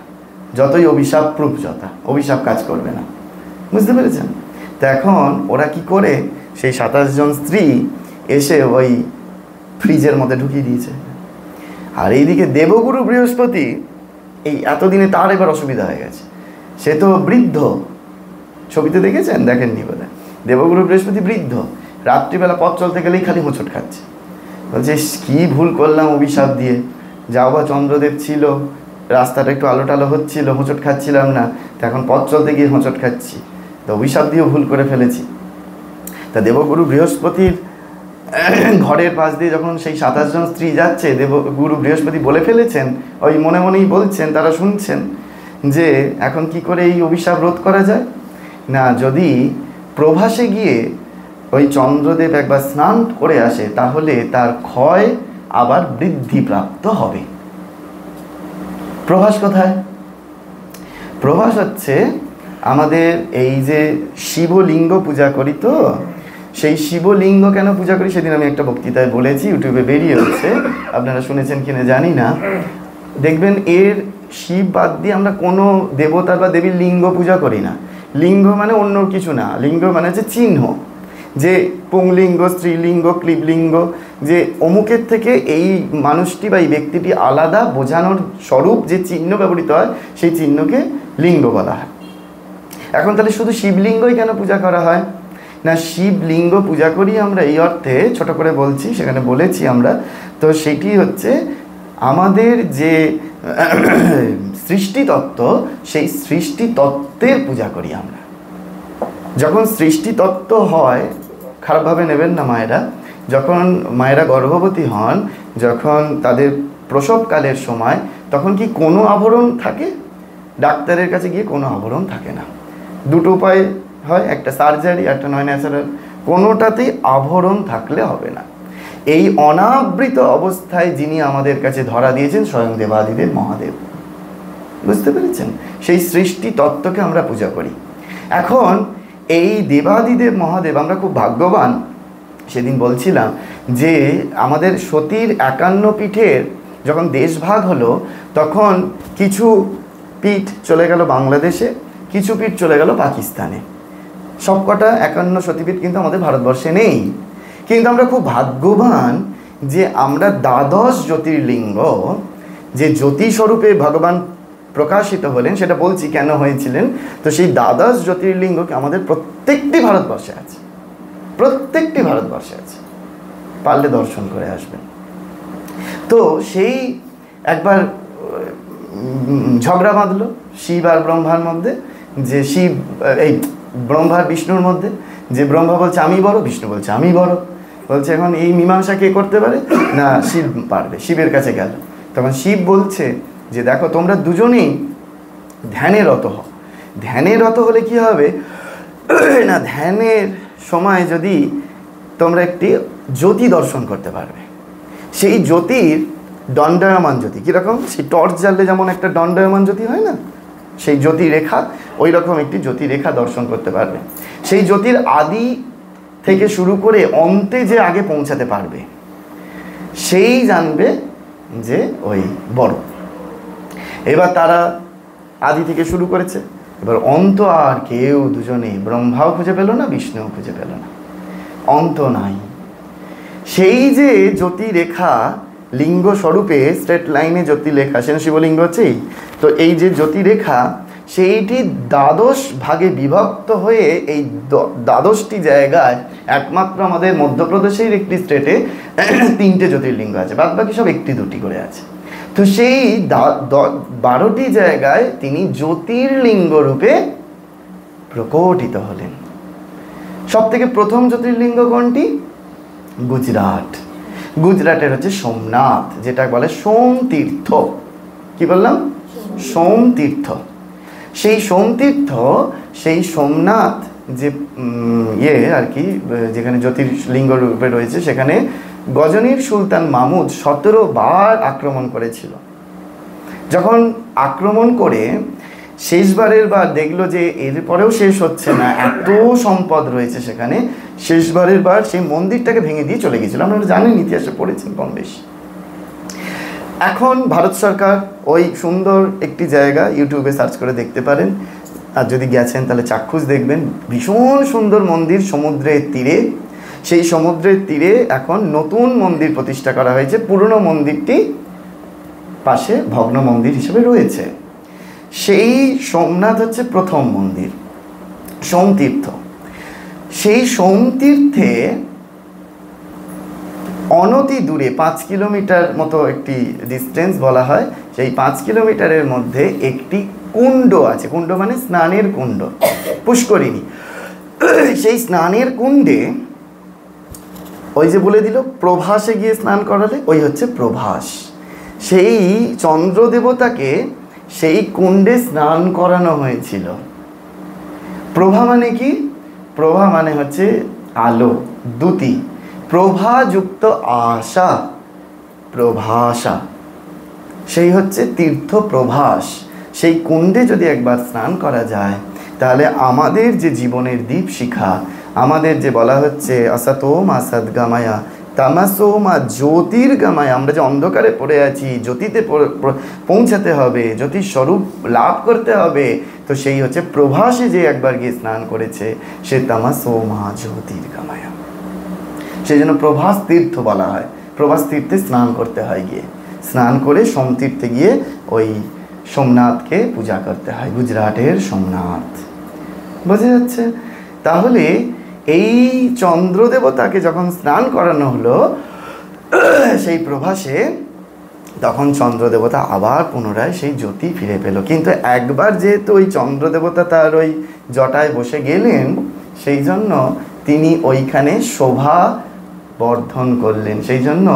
যতই অভিশাপ প্রুফ জটা, অভিশাপ কাজ করবে না। বুঝতে পেরেছেন? তো এখন ওরা কি করে, সেই 27 জন স্ত্রী এসে ওই ফ্রিজের মধ্যে ঢুকিয়ে দিয়েছে। আর এইদিকে দেবগুরু বৃহস্পতি এই এতদিনে তার এবার অসুবিধা হয়ে গেছে, সে তো বৃদ্ধ, ছবিতে দেখেছেন, দেখেননি বলে, দেবগুরু বৃহস্পতি বৃদ্ধ, রাত্রিবেলা পথ চলতে গেলেই খালি হোঁচট খাচ্ছে। বলছে কী ভুল করলাম অভিশাপ দিয়ে, যাও বা চন্দ্রদেব ছিল, রাস্তাটা একটু আলো টালো হচ্ছিল, হোঁচট খাচ্ছিলাম না, তো এখন পথ চলতে গিয়ে হোঁচট খাচ্ছি, তো অভিশাপ দিয়েও ভুল করে ফেলেছি। তা দেবগুরু বৃহস্পতির ঘরের পাশ দিয়ে যখন সেই 27 জন স্ত্রী যাচ্ছে, দেবগুরু বৃহস্পতি বলে ফেলেছেন, ওই মনে মনেই বলছেন, তারা শুনছেন যে এখন কি করে এই অভিশাপ রোধ করা যায় না, যদি প্রভাসে গিয়ে ওই চন্দ্রদেব একবার স্নান করে আসে, তাহলে তার ক্ষয় আবার বৃদ্ধিপ্রাপ্ত হবে। প্রভাস কোথায়? প্রভাস হচ্ছে আমাদের এই যে শিবলিঙ্গ পূজা করি, তো সেই শিবলিঙ্গ কেন পূজা করি সেদিন আমি একটা বক্তৃতায় বলেছি, ইউটিউবে বেরিয়ে হচ্ছে, আপনারা শুনেছেন কিনা জানি না। দেখবেন এর শিব বাদ দিয়ে আমরা কোনো দেবতার বা দেবীর লিঙ্গ পূজা করি না। লিঙ্গ মানে অন্য কিছু না, লিঙ্গ মানে হচ্ছে চিহ্ন, যে পুংলিঙ্গ, স্ত্রীলিঙ্গ, ক্লীবলিঙ্গ, যে অমুকের থেকে এই মানুষটি বা এই ব্যক্তিটি আলাদা বোঝানোর স্বরূপ যে চিহ্ন ব্যবহৃত হয়, সেই চিহ্নকে লিঙ্গ বলা হয়। এখন তাহলে শুধু শিবলিঙ্গই কেন পূজা করা হয় না, শিবলিঙ্গ পূজা করি আমরা এই অর্থে, ছোট করে বলছি, সেখানে বলেছি আমরা, তো সেটি হচ্ছে আমাদের যে সৃষ্টিতত্ত্ব, সেই সৃষ্টিতত্ত্বের পূজা করি আমরা। যখন সৃষ্টিতত্ত্ব হয়, খারাপভাবে নেবেন না মায়েরা, যখন মায়েরা গর্ভবতী হন, যখন তাদের প্রসবকালের সময়, তখন কি কোনো আভরণ থাকে? ডাক্তারের কাছে গিয়ে কোনো আভরণ থাকে না। দুটো উপায় হয়, একটা সার্জারি, একটা নয় ন্যাচারাল, কোনোটাতেই আভরণ থাকলে হবে না। এই অনাবৃত অবস্থায় যিনি আমাদের কাছে ধরা দিয়েছেন স্বয়ং দেবাদিদেব মহাদেব, বুঝতে পেরেছেন? সেই সৃষ্টি তত্ত্বকে আমরা পূজা করি। এখন এই দেবাদিদেব মহাদেব, আমরা খুব ভাগ্যবান। সেদিন বলছিলাম যে আমাদের সতীর 51 পীঠের যখন দেশভাগ হলো, তখন কিছু পীঠ চলে গেল বাংলাদেশে, কিছু পীঠ চলে গেল পাকিস্তানে। সবকটা 51 সতীপীঠ কিন্তু আমাদের ভারতবর্ষে নেই। কিন্তু আমরা খুব ভাগ্যবান যে আমরা দ্বাদশ জ্যোতির্লিঙ্গ, যে জ্যোতিস্বরূপে ভগবান প্রকাশিত হলেন, সেটা বলছি কেন হয়েছিলেন। তো সেই দ্বাদশ জ্যোতির্লিঙ্গকে আমাদের প্রত্যেকটি ভারতবর্ষে আছে, প্রত্যেকটি ভারতবর্ষে আছে, পারলে দর্শন করে আসবেন। তো সেই একবার ঝগড়া বাঁধলো শিব আর ব্রহ্মার মধ্যে, যে শিব এই ব্রহ্মার বিষ্ণুর মধ্যে, যে ব্রহ্মা বলছে আমি বড়, বিষ্ণু বলছে আমি বড়। বলছে এখন এই মীমাংসা কে করতে পারে? না, শিব পারবে। শিবের কাছে গেল। তখন শিব বলছে যে দেখো, তোমরা দুজনেই ধ্যানে রত হও। ধ্যানে রত হলে কি হবে না, ধ্যানের সময় যদি তোমরা একটি জ্যোতি দর্শন করতে পারবে, সেই জ্যোতির দণ্ডায়মান জ্যোতি কীরকম, সেই টর্চ জ্বাললে যেমন একটা দণ্ডায়মান জ্যোতি হয় না, সেই জ্যোতি রেখা, ওই রকম একটি জ্যোতি রেখা দর্শন করতে পারবে। সেই জ্যোতির আদি থেকে শুরু করে অন্তে যে আগে পৌঁছাতে পারবে, সেই জানবে যে ওই বড়। এবার তারা আদি থেকে শুরু করেছে, এবার অন্ত আর কেউ দুজনে, ব্রহ্মাও খুঁজে পেল না, বিষ্ণুও খুঁজে পেল না, অন্ত নাই। সেই যে জ্যোতি রেখা লিঙ্গ স্বরূপে স্ট্রেট লাইনে জ্যোতি রেখা, সেন শিবলিঙ্গ হচ্ছেই তো, এই যে জ্যোতি রেখা সেইটি দ্বাদশ ভাগে বিভক্ত হয়ে এই দ্বাদশটি জায়গায় একমাত্র আমাদের মধ্যপ্রদেশের একটি স্টেটে 3টে জ্যোতির্লিঙ্গ আছে, বাদ বাকি সব 1-2টি করে আছে। তো সেই 12টি জায়গায় তিনি জ্যোতির্লিঙ্গ রূপে প্রকটিত হলেন। সব থেকে প্রথম জ্যোতির্লিঙ্গ কোনটি? গুজরাট। গুজরাটের হচ্ছে সোমনাথ, যেটা বলে সোমতীর্থ। কি বললাম? সোমতীর্থ। সেই সোমতীর্থ, সেই সোমনাথ যে আর কি, যেখানে জ্যোতির্লিঙ্গ রূপে রয়েছে, সেখানে গজনীর সুলতান মাহমুদ 17 বার আক্রমণ করেছিল। যখন আক্রমণ করে শেষবারের বার দেখলো যে এরপরেও শেষ হচ্ছে না, এত সম্পদ রয়েছে সেখানে, শেষবারের বার সেই মন্দিরটাকে ভেঙে দিয়ে চলে গেছিল। আপনারা জানেন, ইতিহাসে পড়েছেন কম বেশি। এখন ভারত সরকার ওই সুন্দর একটি জায়গা ইউটিউবে সার্চ করে দেখতে পারেন, আর যদি গেছেন তাহলে চাক্ষুষ দেখবেন, ভীষণ সুন্দর মন্দির সমুদ্রের তীরে। সেই সমুদ্রের তীরে এখন নতুন মন্দির প্রতিষ্ঠা করা হয়েছে, পুরনো মন্দিরটি পাশে ভগ্ন মন্দির হিসেবে রয়েছে। সেই সোমনাথ হচ্ছে প্রথম মন্দির, সোমতীর্থ। সেই সোমতীর্থে অনতি দূরে 5 কিলোমিটার মতো একটি ডিস্টেন্স বলা হয়, সেই 5 কিলোমিটারের মধ্যে একটি কুণ্ড আছে। কুণ্ড মানে স্নানের কুণ্ড, পুষ্করিণী। সেই স্নানের কুণ্ডে ওই যে বলে দিল প্রভাসে গিয়ে স্নান করালে, ওই হচ্ছে প্রভাস। সেই চন্দ্র দেবতাকে সেই কুণ্ডে স্নান করানো হয়েছিল। প্রভা মানে কি? প্রভা মানে হচ্ছে আলো, দ্যুতি। প্রভাযুক্ত আশা, প্রভাসা, সেই হচ্ছে তীর্থ প্রভাস। সেই কুণ্ডে যদি একবার স্নান করা যায়, তাহলে আমাদের যে জীবনের দীপশিখা, আমাদের যে বলা হচ্ছে অসতোমা সদ্গময়া তামসোমা জ্যোতির্গময়া, আমরা যে অন্ধকারে পড়ে আছি, জ্যোতিতে পৌঁছাতে হবে, জ্যোতির স্বরূপ লাভ করতে হবে, তো সেই হচ্ছে প্রভাসে যে একবার গিয়ে স্নান করেছে, সে তামসোমা জ্যোতির্গময়া। সেই জন্য প্রভাস তীর্থ বলা হয়। প্রভাস তীর্থে স্নান করতে হয়, গিয়ে স্নান করে সোমতীর্থে গিয়ে ওই সোমনাথকে পূজা করতে হয়, গুজরাটের সোমনাথ। বোঝা যাচ্ছে? তাহলে এই চন্দ্র দেবতাকে যখন স্নান করানো হলো সেই প্রভাসে, তখন চন্দ্র দেবতা আবার পুনরায় সেই জ্যোতি ফিরে পেল। কিন্তু একবার যেহেতু ওই চন্দ্র দেবতা তার ওই জটায় বসে গেলেন, সেই জন্য তিনি ওইখানে শোভা বর্ধন করলেন। সেই জন্য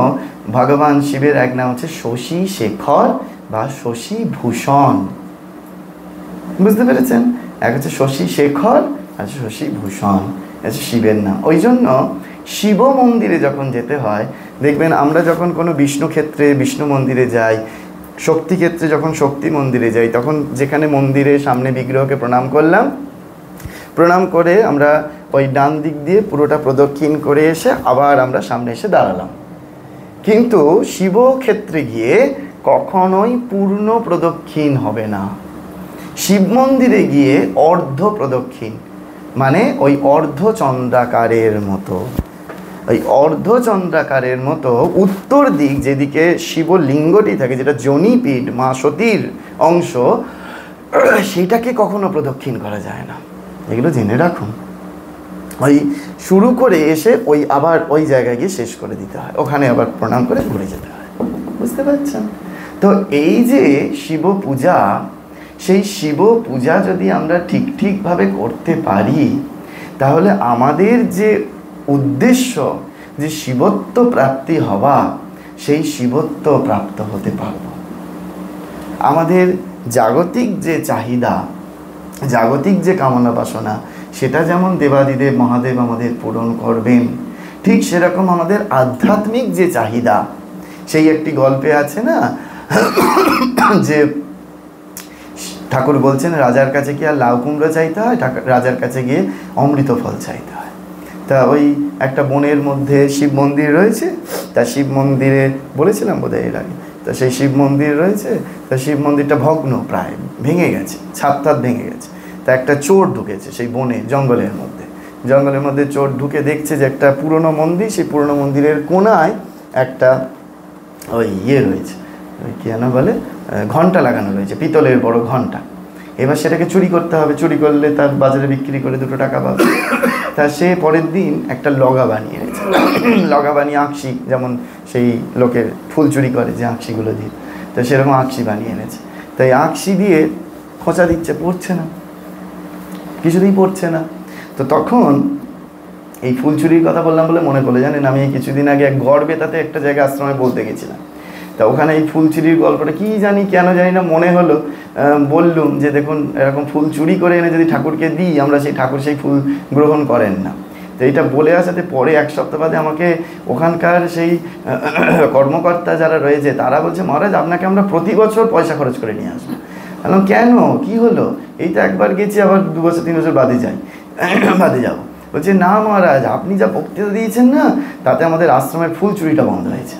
ভগবান শিবের এক নাম হচ্ছে শশী শেখর বা শশী ভূষণ। বুঝতে পেরেছেন? এক হচ্ছে শশী শেখর আছে শশীভূষণ, আছে শিবের নাম। ওই জন্য শিব মন্দিরে যখন যেতে হয়, দেখবেন আমরা যখন কোনো বিষ্ণু ক্ষেত্রে বিষ্ণু মন্দিরে যাই, শক্তি ক্ষেত্রে যখন শক্তি মন্দিরে যাই, তখন যেখানে মন্দিরে সামনে বিগ্রহকে প্রণাম করলাম, প্রণাম করে আমরা ওই ডান দিক দিয়ে পুরোটা প্রদক্ষিণ করে এসে আবার আমরা সামনে এসে দাঁড়ালাম। কিন্তু শিব ক্ষেত্রে গিয়ে কখনোই পূর্ণ প্রদক্ষিণ হবে না। শিব মন্দিরে গিয়ে অর্ধ প্রদক্ষিণ, মানে ওই অর্ধচন্দ্রাকারের মতো, ওই অর্ধচন্দ্রাকারের মতো উত্তর দিক যেদিকে শিবলিঙ্গটি থাকে, যেটা যোনিপীঠ মা সতীর অংশ, সেইটাকে কখনো প্রদক্ষিণ করা যায় না। এগুলো জেনে রাখুন। ওই শুরু করে এসে ওই আবার ওই জায়গায় গিয়ে শেষ করে দিতে হয়, ওখানে আবার প্রণাম করে ঘুরে যেতে হয়। বুঝতে পারছেন? তো এই যে শিব পূজা, সেই শিব পূজা যদি আমরা ঠিকভাবে করতে পারি, তাহলে আমাদের যে উদ্দেশ্য, যে শিবত্ব প্রাপ্তি হওয়া, সেই শিবত্ব প্রাপ্ত হতে পারব। আমাদের জাগতিক যে চাহিদা, জাগতিক যে কামনা বাসনা, সেটা যেমন দেবাদিদেব মহাদেব আমাদের পূরণ করবেন, ঠিক সেরকম আমাদের আধ্যাত্মিক যে চাহিদা, সেই একটি গল্পে আছে না যে ঠাকুর বলছেন রাজার কাছে কি আর লাউ কুমড়ো চাইতে হয়, রাজার কাছে গিয়ে অমৃত ফল চাইতে হয়। তা ওই একটা বনের মধ্যে শিব মন্দির রয়েছে, তা শিব মন্দিরে বলেছিলাম বোধহয় এর আগে, তা সেই শিব মন্দির রয়েছে, তা শিব মন্দিরটা ভগ্ন, প্রায় ভেঙে গেছে, ছাদ ভেঙে গেছে। তা একটা চোর ঢুকেছে সেই বনে, জঙ্গলের মধ্যে চোর ঢুকে দেখছে যে একটা পুরনো মন্দির, সেই পুরনো মন্দিরের কোনায় একটা ওই রয়েছে, ওই কি যেন বলে, ঘন্টা লাগানো রয়েছে, পিতলের বড় ঘন্টা। এবার সেটাকে চুরি করতে হবে, চুরি করলে তার বাজারে বিক্রি করে 2 টাকা পাবে। তা সে পরের দিন একটা লগা বানিয়ে এনেছে, লগা বানিয়ে আঁকশি, যেমন সেই লোকের ফুল চুরি করে যে আঁকশিগুলো দিয়ে, তো সেরকম আঁকশি বানিয়ে এনেছে। তাই আঁকশি দিয়ে খোঁচা দিচ্ছে, পড়ছে না, কিছুতেই পড়ছে না। তো তখন এই ফুল চুরির কথা বললাম বলে মনে পড়লো, জানেন আমি কিছুদিন আগে এক গড়বেতাতে একটা জায়গায় আশ্রমে বলতে গেছিলাম। তা ওখানে এই ফুল চুরির গল্পটা কি জানি কেন জানি না মনে হলো, বললুম যে দেখুন এরকম ফুল চুরি করে এনে যদি ঠাকুরকে দিই আমরা, সেই ঠাকুর সেই ফুল গ্রহণ করেন না। তো এইটা বলে আসাতে পরে 1 সপ্তাহ বাদে আমাকে ওখানকার সেই কর্মকর্তা যারা রয়েছে তারা বলছে, মহারাজ আপনাকে আমরা প্রতি বছর পয়সা খরচ করে নিয়ে আসবো। বললাম কেন, কি হলো? এই তো একবার গেছি, আবার 2 বছর 3 বছর বাদে যাবো। বলছে না মহারাজ, আপনি যা বক্তৃতা দিয়েছেন না, তাতে আমাদের আশ্রমের ফুল চুরিটা বন্ধ হয়েছে।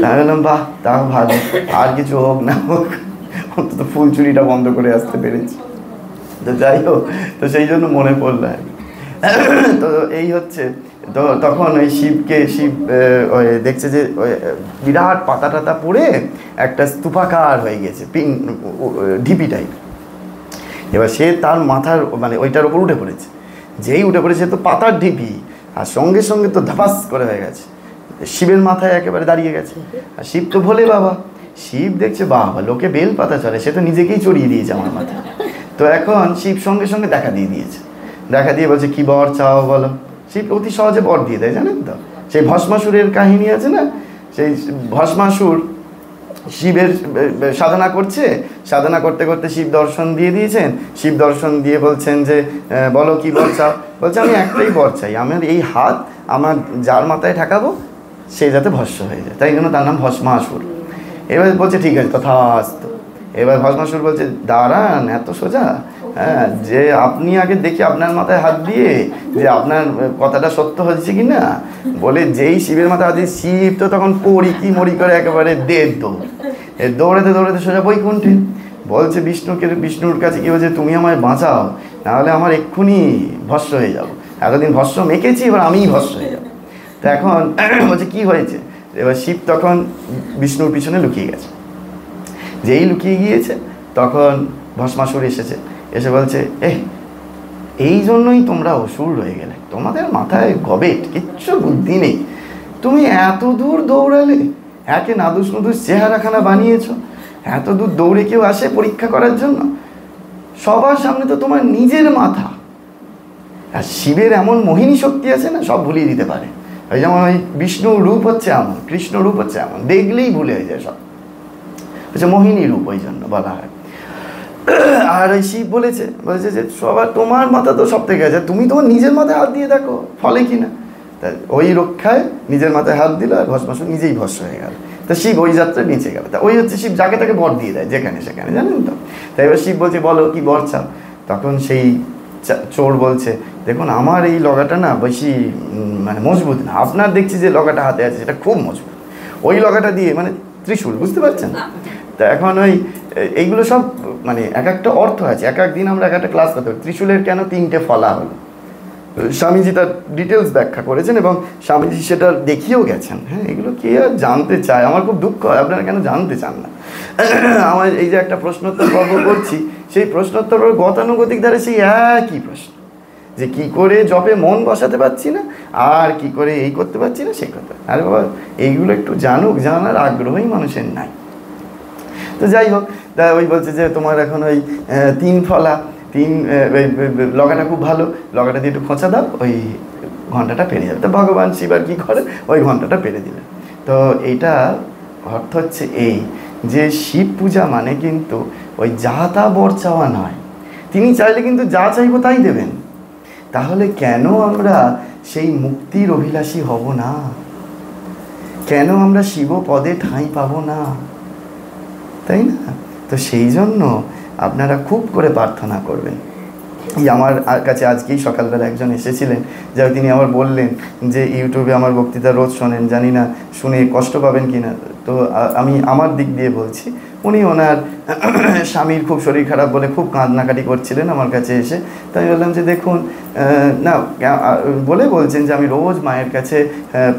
তাই বললাম বাহ, তাও ভালো, আর কিছু হোক না হোক অন্তত ফুল চুরিটা বন্ধ করে আসতে পেরেছি। তো যাই হোক, তো সেই জন্য মনে পড়লো আর কি। তো এই হচ্ছে, তো তখন ওই শিব দেখছে যে বিরাট পাতা টাতা পড়ে একটা স্তূপাকার হয়ে গেছে, ঢিপি টাইপ। এবার সে তার মাথার মানে ওইটার ওপর উঠে পড়েছে, যেই উঠে পড়েছে তো পাতার ঢিপি, আর সঙ্গে সঙ্গে তো ধাপাস করে হয়ে গেছে, শিবের মাথায় একেবারে দাঁড়িয়ে গেছে। আর শিব তো ভোলে বাবা, শিব দেখছে বাবা লোকে বেল পাতা চলে, সে তো নিজেকেই চড়িয়ে দিয়েছে আমার মাথায়। তো এখন শিব সঙ্গে সঙ্গে দেখা দিয়ে বলছে কি বর চাও বলো। শিব অতি সহজে বর দিয়ে দেয়, জানেন তো। সেই ভস্মাসুরের কাহিনী আছে না, সেই ভস্মাসুর শিবের সাধনা করতে করতে শিব দর্শন দিয়ে দিয়েছেন। শিব দর্শন দিয়ে বলছেন যে বলো কি বর চাও। বলছে আমি একটাই বর চাই, আমার এই হাত আমার যার মাথায় ঠেকাবো সে যাতে ভস্ম হয়ে যায়, তাই জন্য তার নাম ভস্মাসুর। এবার বলছে ঠিক আছে তথাস্তু। এবার ভস্মাসুর বলছে দাঁড়ান, এত সোজা? হ্যাঁ, যে আপনি আগে দেখি আপনার মাথায় হাত দিয়ে যে আপনার কথাটা সত্য হচ্ছে কি না। বলে যেই শিবের মাথায় হাত দিয়ে, শিব তো তখন মরি করে একেবারে দৌড়াতে সোজা বৈকুণ্ঠে। বলছে বিষ্ণুর কাছে কি বলছে, তুমি আমায় বাঁচাও, নাহলে আমার এক্ষুনি ভস্ম হয়ে যাবো। এতদিন ভস্ম মেখেছি, এবার আমিই ভস্ম হয়ে যাবো। তো এখন বলছে কি হয়েছে। এবার শিব তখন বিষ্ণুর পিছনে লুকিয়ে গেছে। যেই লুকিয়ে গিয়েছে তখন ভস্মাসুর এসে বলছে এই জন্যই তোমরা অসুর রয়ে গেলে, তোমাদের মাথায় গবেট, কিচ্ছু বুদ্ধি নেই। তুমি এত দূর দৌড়ালে, একে নাদুস নুদুস চেহারাখানা বানিয়েছ, এত দূর দৌড়ে কেউ আসে পরীক্ষা করার জন্য? সবার সামনে তো তোমার নিজের মাথা। আর শিবের এমন মোহিনী শক্তি আছে না, সব ভুলিয়ে দিতে পারে। ওই যেমন ওই বিষ্ণুর রূপ হচ্ছে এমন, কৃষ্ণ রূপ হচ্ছে এমন, দেখলেই ভুলে হয়ে যায় সব। হচ্ছে মোহিনী রূপ, ওই জন্য বলা হয়। আর ওই শিব বলেছে যে সবার তোমার মাথা তো সব থেকে আছে, তুমি তোমার নিজের মাথায় হাত দিয়ে দেখো ফলে কিনা। তা ওই রক্ষায় নিজের মাথায় হাত দিল আর ভস্মাসুর নিজেই ভস্ম হয়ে গেল। তা শিব ওই যাত্রায় বেঁচে গেল। তা ওই হচ্ছে শিব যাকে তাকে বর দিয়ে দেয় যেখানে সেখানে, জানেন তো। তাই এবার শিব বলছে বলো কি বর চাও। তখন সেই চোর বলছে দেখুন আমার এই লগাটা না বেশি মানে মজবুত না, আপনার দেখছি যে লগাটা হাতে আছে সেটা খুব মজবুত, ওই লগাটা দিয়ে মানে ত্রিশূল, বুঝতে পারছেন। তা এখন ওই এইগুলো সব মানে এক একটা অর্থ আছে, এক একদিন আমরা এক একটা ক্লাস করতে পারি। ত্রিশূলের কেন 3টে ফলা হলো, স্বামীজি তার ডিটেলস ব্যাখ্যা করেছেন এবং স্বামীজি সেটা দেখিয়েও গেছেন। হ্যাঁ, এগুলো কে আর জানতে চায়, আমার খুব দুঃখ হয় আপনারা কেন জানতে চান না। আমার এই যে একটা প্রশ্নোত্তর পর্ব করছি, সেই প্রশ্নোত্তর গতানুগতিক ধারে সেই একই প্রশ্ন, যে কি করে জপে মন বসাতে পারছি না, আর কি করে এই করতে পারছি না সেই করতে। আরে বাবা এইগুলো একটু জানুক, জানার আগ্রহই মানুষের নাই। তো যাই হোক, তা ওই বলছে যে তোমার এখন ওই 3 ফলা 3 লগাটা খুব ভালো, লগাটা দিয়ে একটু খোঁচা দাও, ওই ঘন্টাটা পেরে যাবে। তো ভগবান শিব আর কী করে, ওই ঘন্টাটা পেরে দিলেন। তো এইটা অর্থ হচ্ছে এই যে শিব পূজা মানে কিন্তু ওই যা তা বর চাওয়া নয়, তিনি চাইলে কিন্তু যা চাইবো তাই দেবেন। তাহলে কেন আমরা সেই মুক্তির অভিলাষী হব না, কেন আমরা শিব পদে ঠাঁই পাবো না, তাই না? তো সেই জন্য আপনারা খুব করে প্রার্থনা করবেন। এই আমার কাছে আজকেই সকালবেলা একজন এসেছিলেন, যা তিনি আবার বললেন যে ইউটিউবে আমার বক্তৃতা রোজ শোনেন, জানি না শুনে কষ্ট পাবেন কি না। তো আমি আমার দিক দিয়ে বলছি, উনি ওনার স্বামীর খুব শরীর খারাপ বলে খুব কান্নাকাটি করছিলেন আমার কাছে এসে। তো আমি বললাম যে দেখুন না বলে বলছেন যে আমি রোজ মায়ের কাছে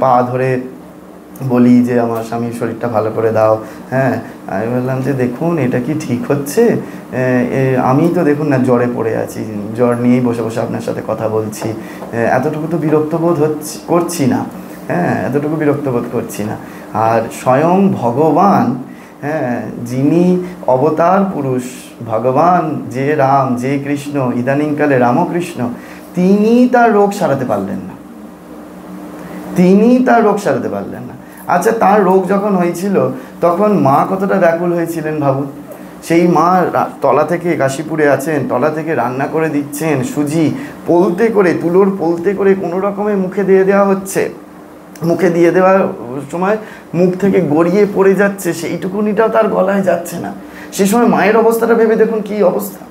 পা ধরে বলি যে আমার স্বামীর শরীরটা ভালো করে দাও। হ্যাঁ, আমি বললাম যে দেখুন এটা কি ঠিক হচ্ছে? আমি তো দেখুন না জ্বরে পড়ে আছি, জ্বর নিয়েই বসে বসে আপনার সাথে কথা বলছি, এতটুকু তো বিরক্তবোধ করছি না। হ্যাঁ, এতটুকু বিরক্তবোধ করছি না। আর স্বয়ং ভগবান, হ্যাঁ, যিনি অবতার পুরুষ, ভগবান যে রাম, যে কৃষ্ণ, ইদানিংকালে রামকৃষ্ণ, তিনি তার রোগ সারাতে পারলেন না, তিনি তার রোগ সারাতে পারলেন না। আচ্ছা, তার রোগ যখন হয়েছিল তখন মা কতটা ব্যাকুল হয়েছিলেন ভাবুন। সেই মা তলা থেকে, কাশীপুরে আছেন, তলা থেকে রান্না করে দিচ্ছেন, সুজি পোলতে করে, তুলোর পোলতে করে কোনো রকমে মুখে দিয়ে দেওয়া হচ্ছে, মুখে দিয়ে দেওয়ার সময় মুখ থেকে গড়িয়ে পড়ে যাচ্ছে, সেইটুকুনিটাও তার গলায় যাচ্ছে না। সেই সময় মায়ের অবস্থাটা ভেবে দেখুন কি অবস্থা।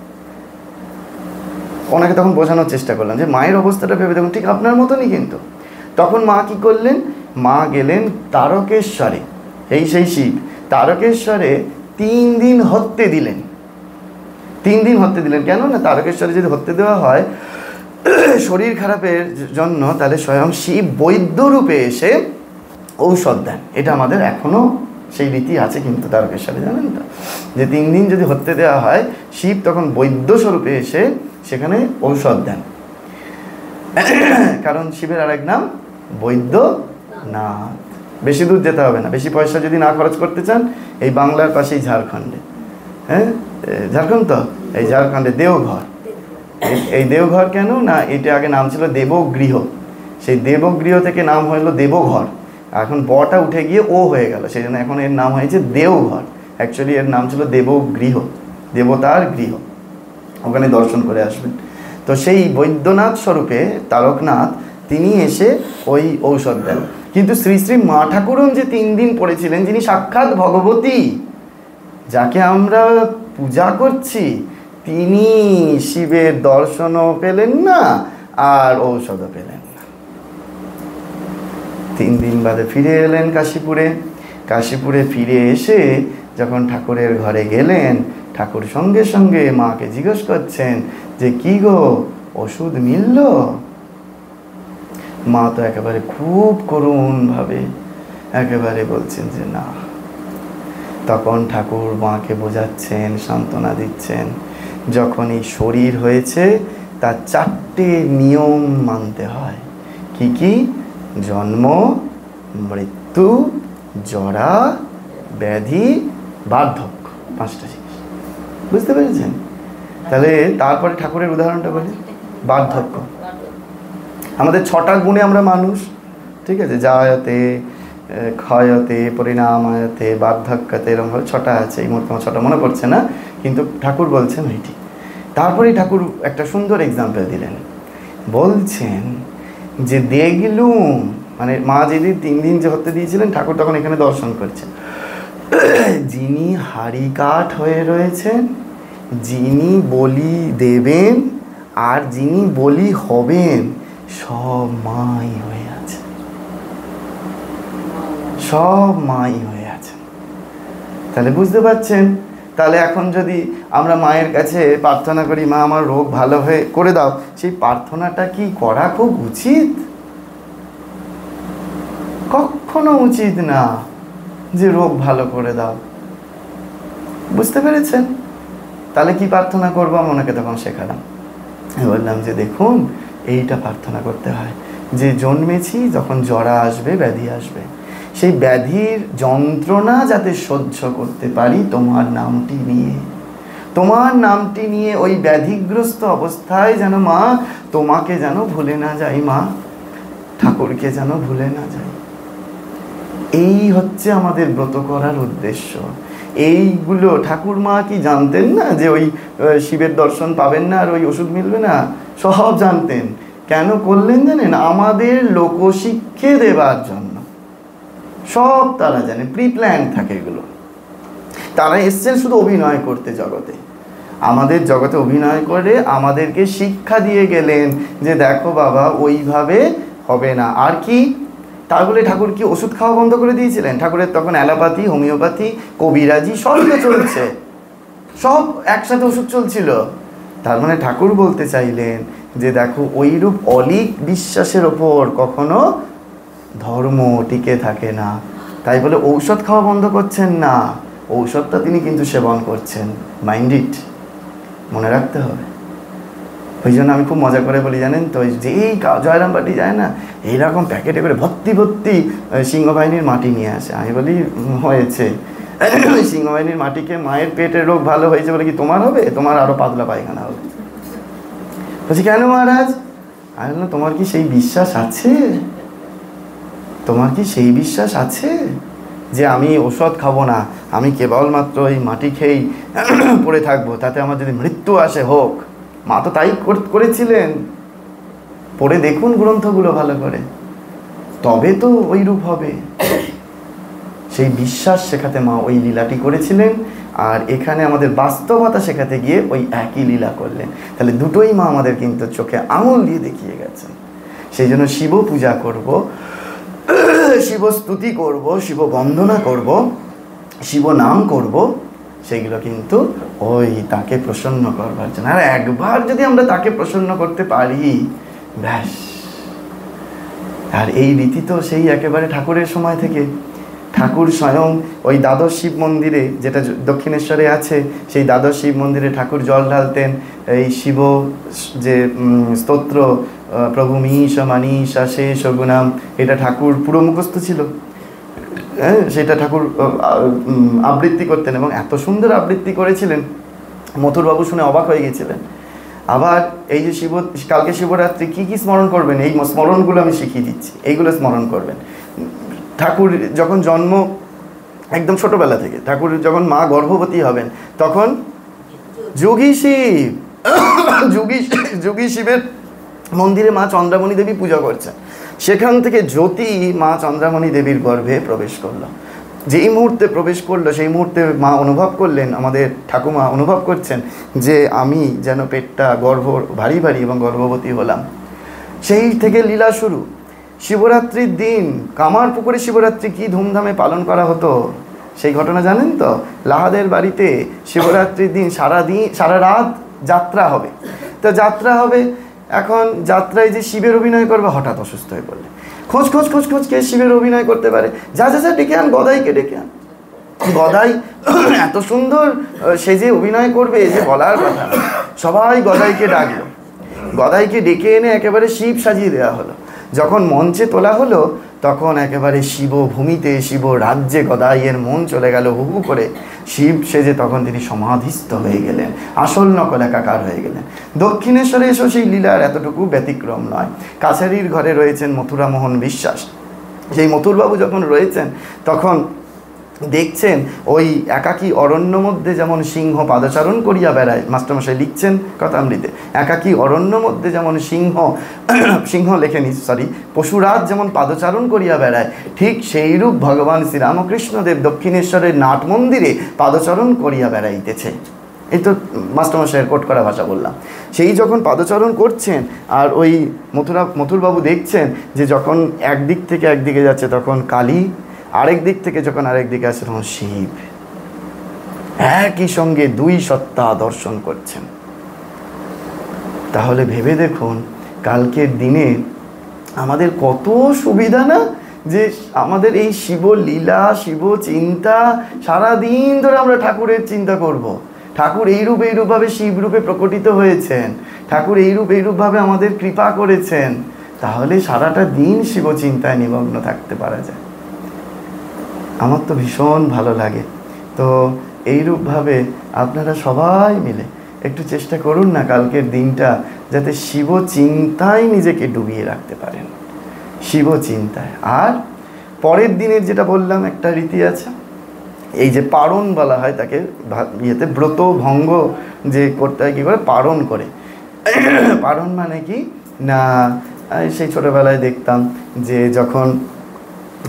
ওনাকে তখন বোঝানোর চেষ্টা করলাম যে মায়ের অবস্থাটা ভেবে দেখুন, ঠিক আপনার মতনই। কিন্তু তখন মা কি করলেন, মা গেলেন তারকেশ্বরে, এই সেই শিব তারকেশ্বরে 3 দিন হত্যে দিলেন। 3 দিন হত্যে দিলেন কেন না, তারকেশ্বরে যদি হত্যে দেওয়া হয় শরীর খারাপের জন্য, তাহলে স্বয়ং শিব বৈদ্য রূপে এসে ঔষধ দেন। এটা আমাদের এখনও সেই রীতি আছে কিন্তু তারকেশ্বরে, জানেন তো, যে 3 দিন যদি হত্যে দেওয়া হয় শিব তখন বৈদ্য স্বরূপে এসে সেখানে ঔষধ দেন। কারণ শিবের আরেক নাম বৈদ্যনাথ। বেশি দূর যেতে হবে না, বেশি পয়সা যদি না খরচ করতে চান, এই বাংলার পাশেই ঝাড়খণ্ডে, হ্যাঁ ঝাড়খণ্ড, তো এই ঝাড়খণ্ডে দেওঘর। এই দেওঘর কেন না, এটা আগে নাম ছিল দেবগৃহ, সেই দেবগৃহ থেকে নাম হলো দেবঘর। এখন বটা উঠে গিয়ে ও হয়ে গেল, সেই জন্য এখন এর নাম হয়েছে দেওঘর। অ্যাকচুয়ালি এর নাম ছিল দেবগৃহ, দেবতার গৃহ। ওখানে দর্শন করে আসবেন। তো সেই বৈদ্যনাথ স্বরূপে তারকনাথ তিনি এসে ওই ঔষধ দেন। কিন্তু শ্রী শ্রী মা ঠাকুরন যে 3 দিন পড়েছিলেন, যিনি সাক্ষাৎ ভগবতী, যাকে আমরা পূজা করছি, তিনি শিবের দর্শনও পেলেন না আর ঔষধও পেলেন না। 3 দিন বাদে ফিরে এলেন কাশীপুরে। কাশীপুরে ফিরে এসে যখন ঠাকুরের ঘরে গেলেন, ঠাকুর সঙ্গে সঙ্গে মাকে জিজ্ঞেস করছেন যে কি গো, ওষুধ মিলল? মা তো একেবারে খুব করুণভাবে একেবারে বলছেন যে না। তখন ঠাকুর মাকে বোঝাচ্ছেন, সান্ত্বনা দিচ্ছেন, যখন এই শরীর হয়েছে তার 4টে নিয়ম মানতে হয়। কি কি? জন্ম, মৃত্যু, জরা, ব্যাধি, বার্ধক্য, 5টা জিনিস। বুঝতে পেরেছেন? তাহলে তারপরে ঠাকুরের উদাহরণটা বলি, বার্ধক্য। আমাদের 6টা গুণে আমরা মানুষ, ঠিক আছে, জায়তে ক্ষয়তে, পরিণামায়তে, বার্ধক্যতে, এরকমভাবে ছটা আছে, এই মুহূর্তে আমার ছটা মনে পড়ছে না, কিন্তু ঠাকুর বলছেন ওইটি। তারপরেই ঠাকুর একটা সুন্দর এক্সাম্পল দিলেন, বলছেন যে দেখলুম, মানে মা যেদিন 3 দিন যে হতে দিয়েছিলেন, ঠাকুর তখন এখানে দর্শন করছেন, যিনি হাড়ি কাঠ হয়ে রয়েছেন, যিনি বলি দেবেন আর যিনি বলি হবেন, সব মাই হয়ে আছে, সব মাই হয়ে আছে। তাহলে বুঝতে পারছেন, তাহলে এখন যদি আমরা মায়ের কাছে প্রার্থনা করি, মা আমার রোগ ভালো হয়ে করে দাও, সেই প্রার্থনাটা কি করা খুব উচিত? কখনো উচিত না যে রোগ ভালো করে দাও। বুঝতে পেরেছেন? তাহলে কি প্রার্থনা করবো? আমি ওনাকে তখন শেখালাম, বললাম যে দেখুন এইটা প্রার্থনা করতে হয় যে জন্মেছি, যখন জরা আসবে, ব্যাধি আসবে, সেই ব্যাধির যন্ত্রণা যাতে সহ্য করতে পারি তোমার নামটি নিয়ে, তোমার নামটি নিয়ে ওই ব্যাধিগ্রস্ত অবস্থায় যেন মা তোমাকে যেন ভুলে না যাই, মা ঠাকুরকে যেন ভুলে না যাই। এই হচ্ছে আমাদের ব্রত করার উদ্দেশ্য। এইগুলো ঠাকুর মা কি জানতেন না যে ওই শিবের দর্শন পাবেন না আর ওই ওষুধ মিলবে না? সব জানতেন। কেন করলেন জানেন? আমাদের লোকশিক্ষে দেবার জন্য। সব তারা জানে, প্রি প্ল্যান থাকে এগুলো। তারা এসছেন শুধু অভিনয় করতে জগতে, আমাদের জগতে অভিনয় করে আমাদেরকে শিক্ষা দিয়ে গেলেন যে দেখো বাবা ওইভাবে হবে না। আর কি তার বলে ঠাকুর কি ওষুধ খাওয়া বন্ধ করে দিয়েছিলেন? ঠাকুরের তখন অ্যালোপ্যাথি, হোমিওপ্যাথি, কবিরাজি সব চলছে, সব একসাথে ওষুধ চলছিল। তার মানে ঠাকুর বলতে চাইলেন যে দেখো ওইরূপ অলিক বিশ্বাসের ওপর কখনো ধর্ম টিকে থাকে না। তাই বলে ঔষধ খাওয়া বন্ধ করছেন না, ঔষধটা তিনি কিন্তু সেবন করছেন। মাইন্ড ইট, মনে রাখতে হবে। ওই জন্য আমি খুব মজা করে বলি জানেন তো, যেই জয়রামবাটি যায় না, এইরকম প্যাকেটে করে ভর্তি ভর্তি সিংহবাহিনীর মাটি নিয়ে আসে। আমি বলি হয়েছে, সিংহবাহিনীর মাটিকে মায়ের পেটের রোগ ভালো হয়েছে বলে কি তোমার হবে? তোমার আরো পাতলা পায়খানা হবে। বলছি কেন মহারাজ? আমি বললাম তোমার কি সেই বিশ্বাস আছে? তোমার কি সেই বিশ্বাস আছে যে আমি ওষুধ খাবো না, আমি কেবলমাত্র এই মাটি খেয়েই পড়ে থাকবো, তাতে আমার যদি মৃত্যু আসে হোক? মা তো তাই করেছিলেন। পড়ে দেখুন গ্রন্থগুলো ভালো করে, তবে তো ওই রূপ হবে। সেই বিশ্বাস শেখাতে মা ওই লীলাটি করেছিলেন, আর এখানে আমাদের বাস্তবতা শেখাতে গিয়ে ওই একই লীলা করলেন। তাহলে দুটোই মা আমাদের কিন্তু চোখে আঙুল দিয়ে দেখিয়ে গেছেন। সেই জন্য শিব পূজা করব, শিব স্তুতি করব, শিব বন্দনা করব, শিব নাম করব, সেইগুলো কিন্তু ওই তাকে প্রসন্ন করবার জন্য। আর একবার যদি আমরা তাকে প্রসন্ন করতে পারি, ব্যাস। আর এই রীতি তো সেই একেবারে ঠাকুরের সময় থেকে। ঠাকুর স্বয়ং ওই দ্বাদশ শিব মন্দিরে, যেটা দক্ষিণেশ্বরে আছে, সেই দ্বাদশ শিব মন্দিরে ঠাকুর জল ঢালতেন। এই শিব যে স্তোত্র, প্রভু মীশ মানীষা শেষ গুণাম, এটা ঠাকুর পুরো মুখস্থ ছিল। হ্যাঁ, সেটা ঠাকুর আবৃত্তি করতেন, এবং এত সুন্দর আবৃত্তি করেছিলেন, মথুরবাবু শুনে অবাক হয়ে গেছিলেন। আবার এই যে কালকে শিবরাত্রি কী কী স্মরণ করবেন, এই স্মরণগুলো আমি শিখিয়ে দিচ্ছি, এইগুলো স্মরণ করবেন। ঠাকুর যখন জন্ম, একদম ছোটবেলা থেকে, ঠাকুর যখন মা গর্ভবতী হবেন, তখন যোগী শিব, যোগী শিবের মন্দিরে মা চন্দ্রামণি দেবী পূজা করছেন। সেখান থেকে জ্যোতি মা চন্দ্রামণি দেবীর গর্ভে প্রবেশ করলো। যেই মুহূর্তে প্রবেশ করলো, সেই মুহূর্তে মা অনুভব করলেন, আমাদের ঠাকুমা অনুভব করছেন যে আমি যেন পেটটা ভারী ভারী এবং গর্ভবতী হলাম। সেই থেকে লীলা শুরু। শিবরাত্রির দিন কামারপুকুরে শিবরাত্রি কি ধুমধামে পালন করা হতো, সেই ঘটনা জানেন তো? লাহাদের বাড়িতে শিবরাত্রির দিন সারা রাত যাত্রা হবে। তো যাত্রা হবে, এখন যাত্রায় যে শিবের অভিনয় করবে, হঠাৎ অসুস্থ হয়ে পড়লে খোঁজ কে শিবের অভিনয় করতে পারে, যা ডেকে আন, গদাইকে ডেকে আন। গদাই এত সুন্দর সে যে অভিনয় করবে যে বলার কথা। সবাই গদাইকে ডাকলো, গদাইকে ডেকে এনে একেবারে শিব সাজিয়ে দেওয়া হলো। যখন মঞ্চে তোলা হলো, তখন একেবারে শিব ভূমিতে, শিব রাজ্যে গদাইয়ের মন চলে গেল হু করে। শিব সেজে তখন তিনি সমাধিস্থ হয়ে গেলেন, আসল নকল একাকার হয়ে গেলেন। দক্ষিণেশ্বরে এসেও সেই লীলার এতটুকু ব্যতিক্রম নয়। কাছারির ঘরে রয়েছেন মথুরামোহন বিশ্বাস, সেই মথুরবাবু যখন রয়েছেন তখন দেখছেন ওই একাকী অরণ্য মধ্যে যেমন সিংহ পাদচারণ করিয়া বেড়ায়, মাস্টারমশাই লিখছেন কথামৃতে, একাকী অরণ্য মধ্যে যেমন সিংহ লেখেনি সরি পশুরাজ যেমন পাদচারণ করিয়া বেড়ায়, ঠিক সেইরূপ ভগবান শ্রীরামকৃষ্ণদেব দক্ষিণেশ্বরের নাট মন্দিরে পাদচারণ করিয়া বেড়াইতেছে। এই তো মাস্টারমশাইয়ের কোট করা ভাষা বললাম। সেই যখন পাদচারণ করছেন আর ওই মথুরবাবু দেখছেন যে যখন একদিক থেকে একদিকে যাচ্ছে তখন কালী, আরেক দিক থেকে যখন আরেক দিকে আসছে তখন শিব, একই সঙ্গে দুই সত্তা দর্শন করছেন। তাহলে ভেবে দেখুন কালকের দিনে আমাদের কত সুবিধা না, যে আমাদের এই শিব লীলা শিব চিন্তা সারাদিন ধরে আমরা ঠাকুরের চিন্তা করব। ঠাকুর এইরূপভাবে শিবরূপে প্রকটিত হয়েছেন, ঠাকুর এইরূপভাবে আমাদের কৃপা করেছেন, তাহলে সারাটা দিন শিব চিন্তায় নিমগ্ন থাকতে পারা যায়। আমার তো ভীষণ ভালো লাগে। তো এইরূপভাবে আপনারা সবাই মিলে একটু চেষ্টা করুন না কালকের দিনটা যাতে শিব চিন্তায় নিজেকে ডুবিয়ে রাখতে পারেন, শিব চিন্তায়। আর পরের দিনের যেটা বললাম একটা রীতি আছে, এই যে পারণ বলা হয় তাকে, ইয়েতে ব্রত ভঙ্গ যে করতে হয়, কী করে পারণ করে। পারণ মানে কি না, সেই ছোটোবেলায় দেখতাম যে যখন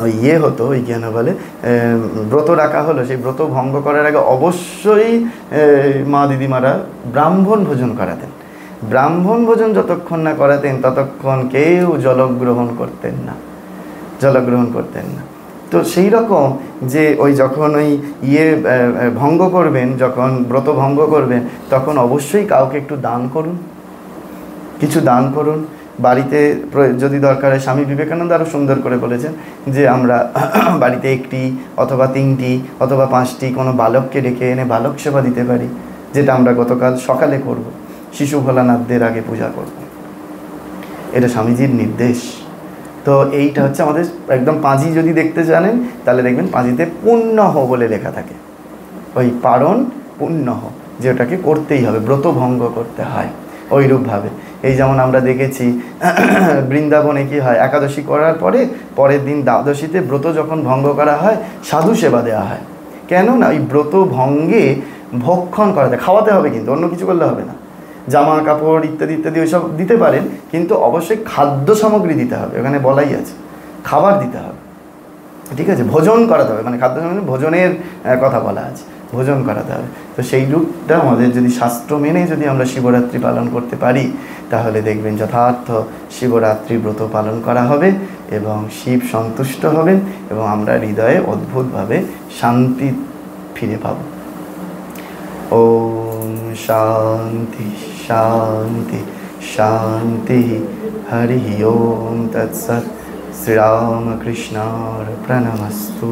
ওই হতো, ওই কেন বলে ব্রত রাখা হলো, সেই ব্রত ভঙ্গ করার আগে অবশ্যই মা দিদিমারা ব্রাহ্মণ ভোজন করাতেন। ব্রাহ্মণ ভোজন যতক্ষণ না করাতেন ততক্ষণ কেউ জলগ্রহণ করতেন না। তো সেই রকম যে ওই যখন ওই ভঙ্গ করবেন, যখন ব্রত ভঙ্গ করবেন তখন অবশ্যই কাউকে একটু দান করুন, কিছু দান করুন। বাড়িতে যদি দরকার হয়, স্বামী বিবেকানন্দ আরও সুন্দর করে বলেছেন যে আমরা বাড়িতে একটি অথবা 3টি অথবা 5টি কোনো বালককে ডেকে এনে বালক সেবা দিতে পারি, যেটা আমরা গতকাল সকালে করব, শিশু ভোলানাথদের আগে পূজা করব। এটা স্বামীজির নির্দেশ। তো এইটা হচ্ছে আমাদের একদম পাঁজি যদি দেখতে জানেন তাহলে দেখবেন পাঁজিতে পুণ্যহ বলে লেখা থাকে, ওই পারণ পুণ্যহ, যে ওটাকে করতেই হবে, ব্রত ভঙ্গ করতে হয় ওইরূপভাবে। এই যেমন আমরা দেখেছি বৃন্দাবনে কি হয়, একাদশী করার পরে পরের দিন দ্বাদশীতে ব্রত যখন ভঙ্গ করা হয় সাধু সেবা দেওয়া হয়। কেন না, ওই ব্রত ভঙ্গে ভক্ষণ করাতে, খাওয়াতে হবে, কিন্তু অন্য কিছু করলে হবে না। জামা কাপড় ইত্যাদি ইত্যাদি ওইসব দিতে পারেন, কিন্তু অবশ্যই খাদ্য সামগ্রী দিতে হবে, ওখানে বলাই আছে খাবার দিতে হবে, ঠিক আছে, ভোজন করাতে হবে, মানে খাদ্য সামগ্রী ভোজনের কথা বলা আছে, ভোজন করাতে হবে। তো সেই রূপটা আমাদের যদি শাস্ত্র মেনে যদি আমরা শিবরাত্রি পালন করতে পারি তাহলে দেখবেন যথার্থ শিবরাত্রি ব্রত পালন করা হবে এবং শিব সন্তুষ্ট হবেন এবং আমরা হৃদয়ে অদ্ভুতভাবে শান্তি ফিরে পাব। ওম শান্তি শান্তি শান্তি। হরি ওম তৎসৎ। শ্রীরামকৃষ্ণার প্রণমস্তু।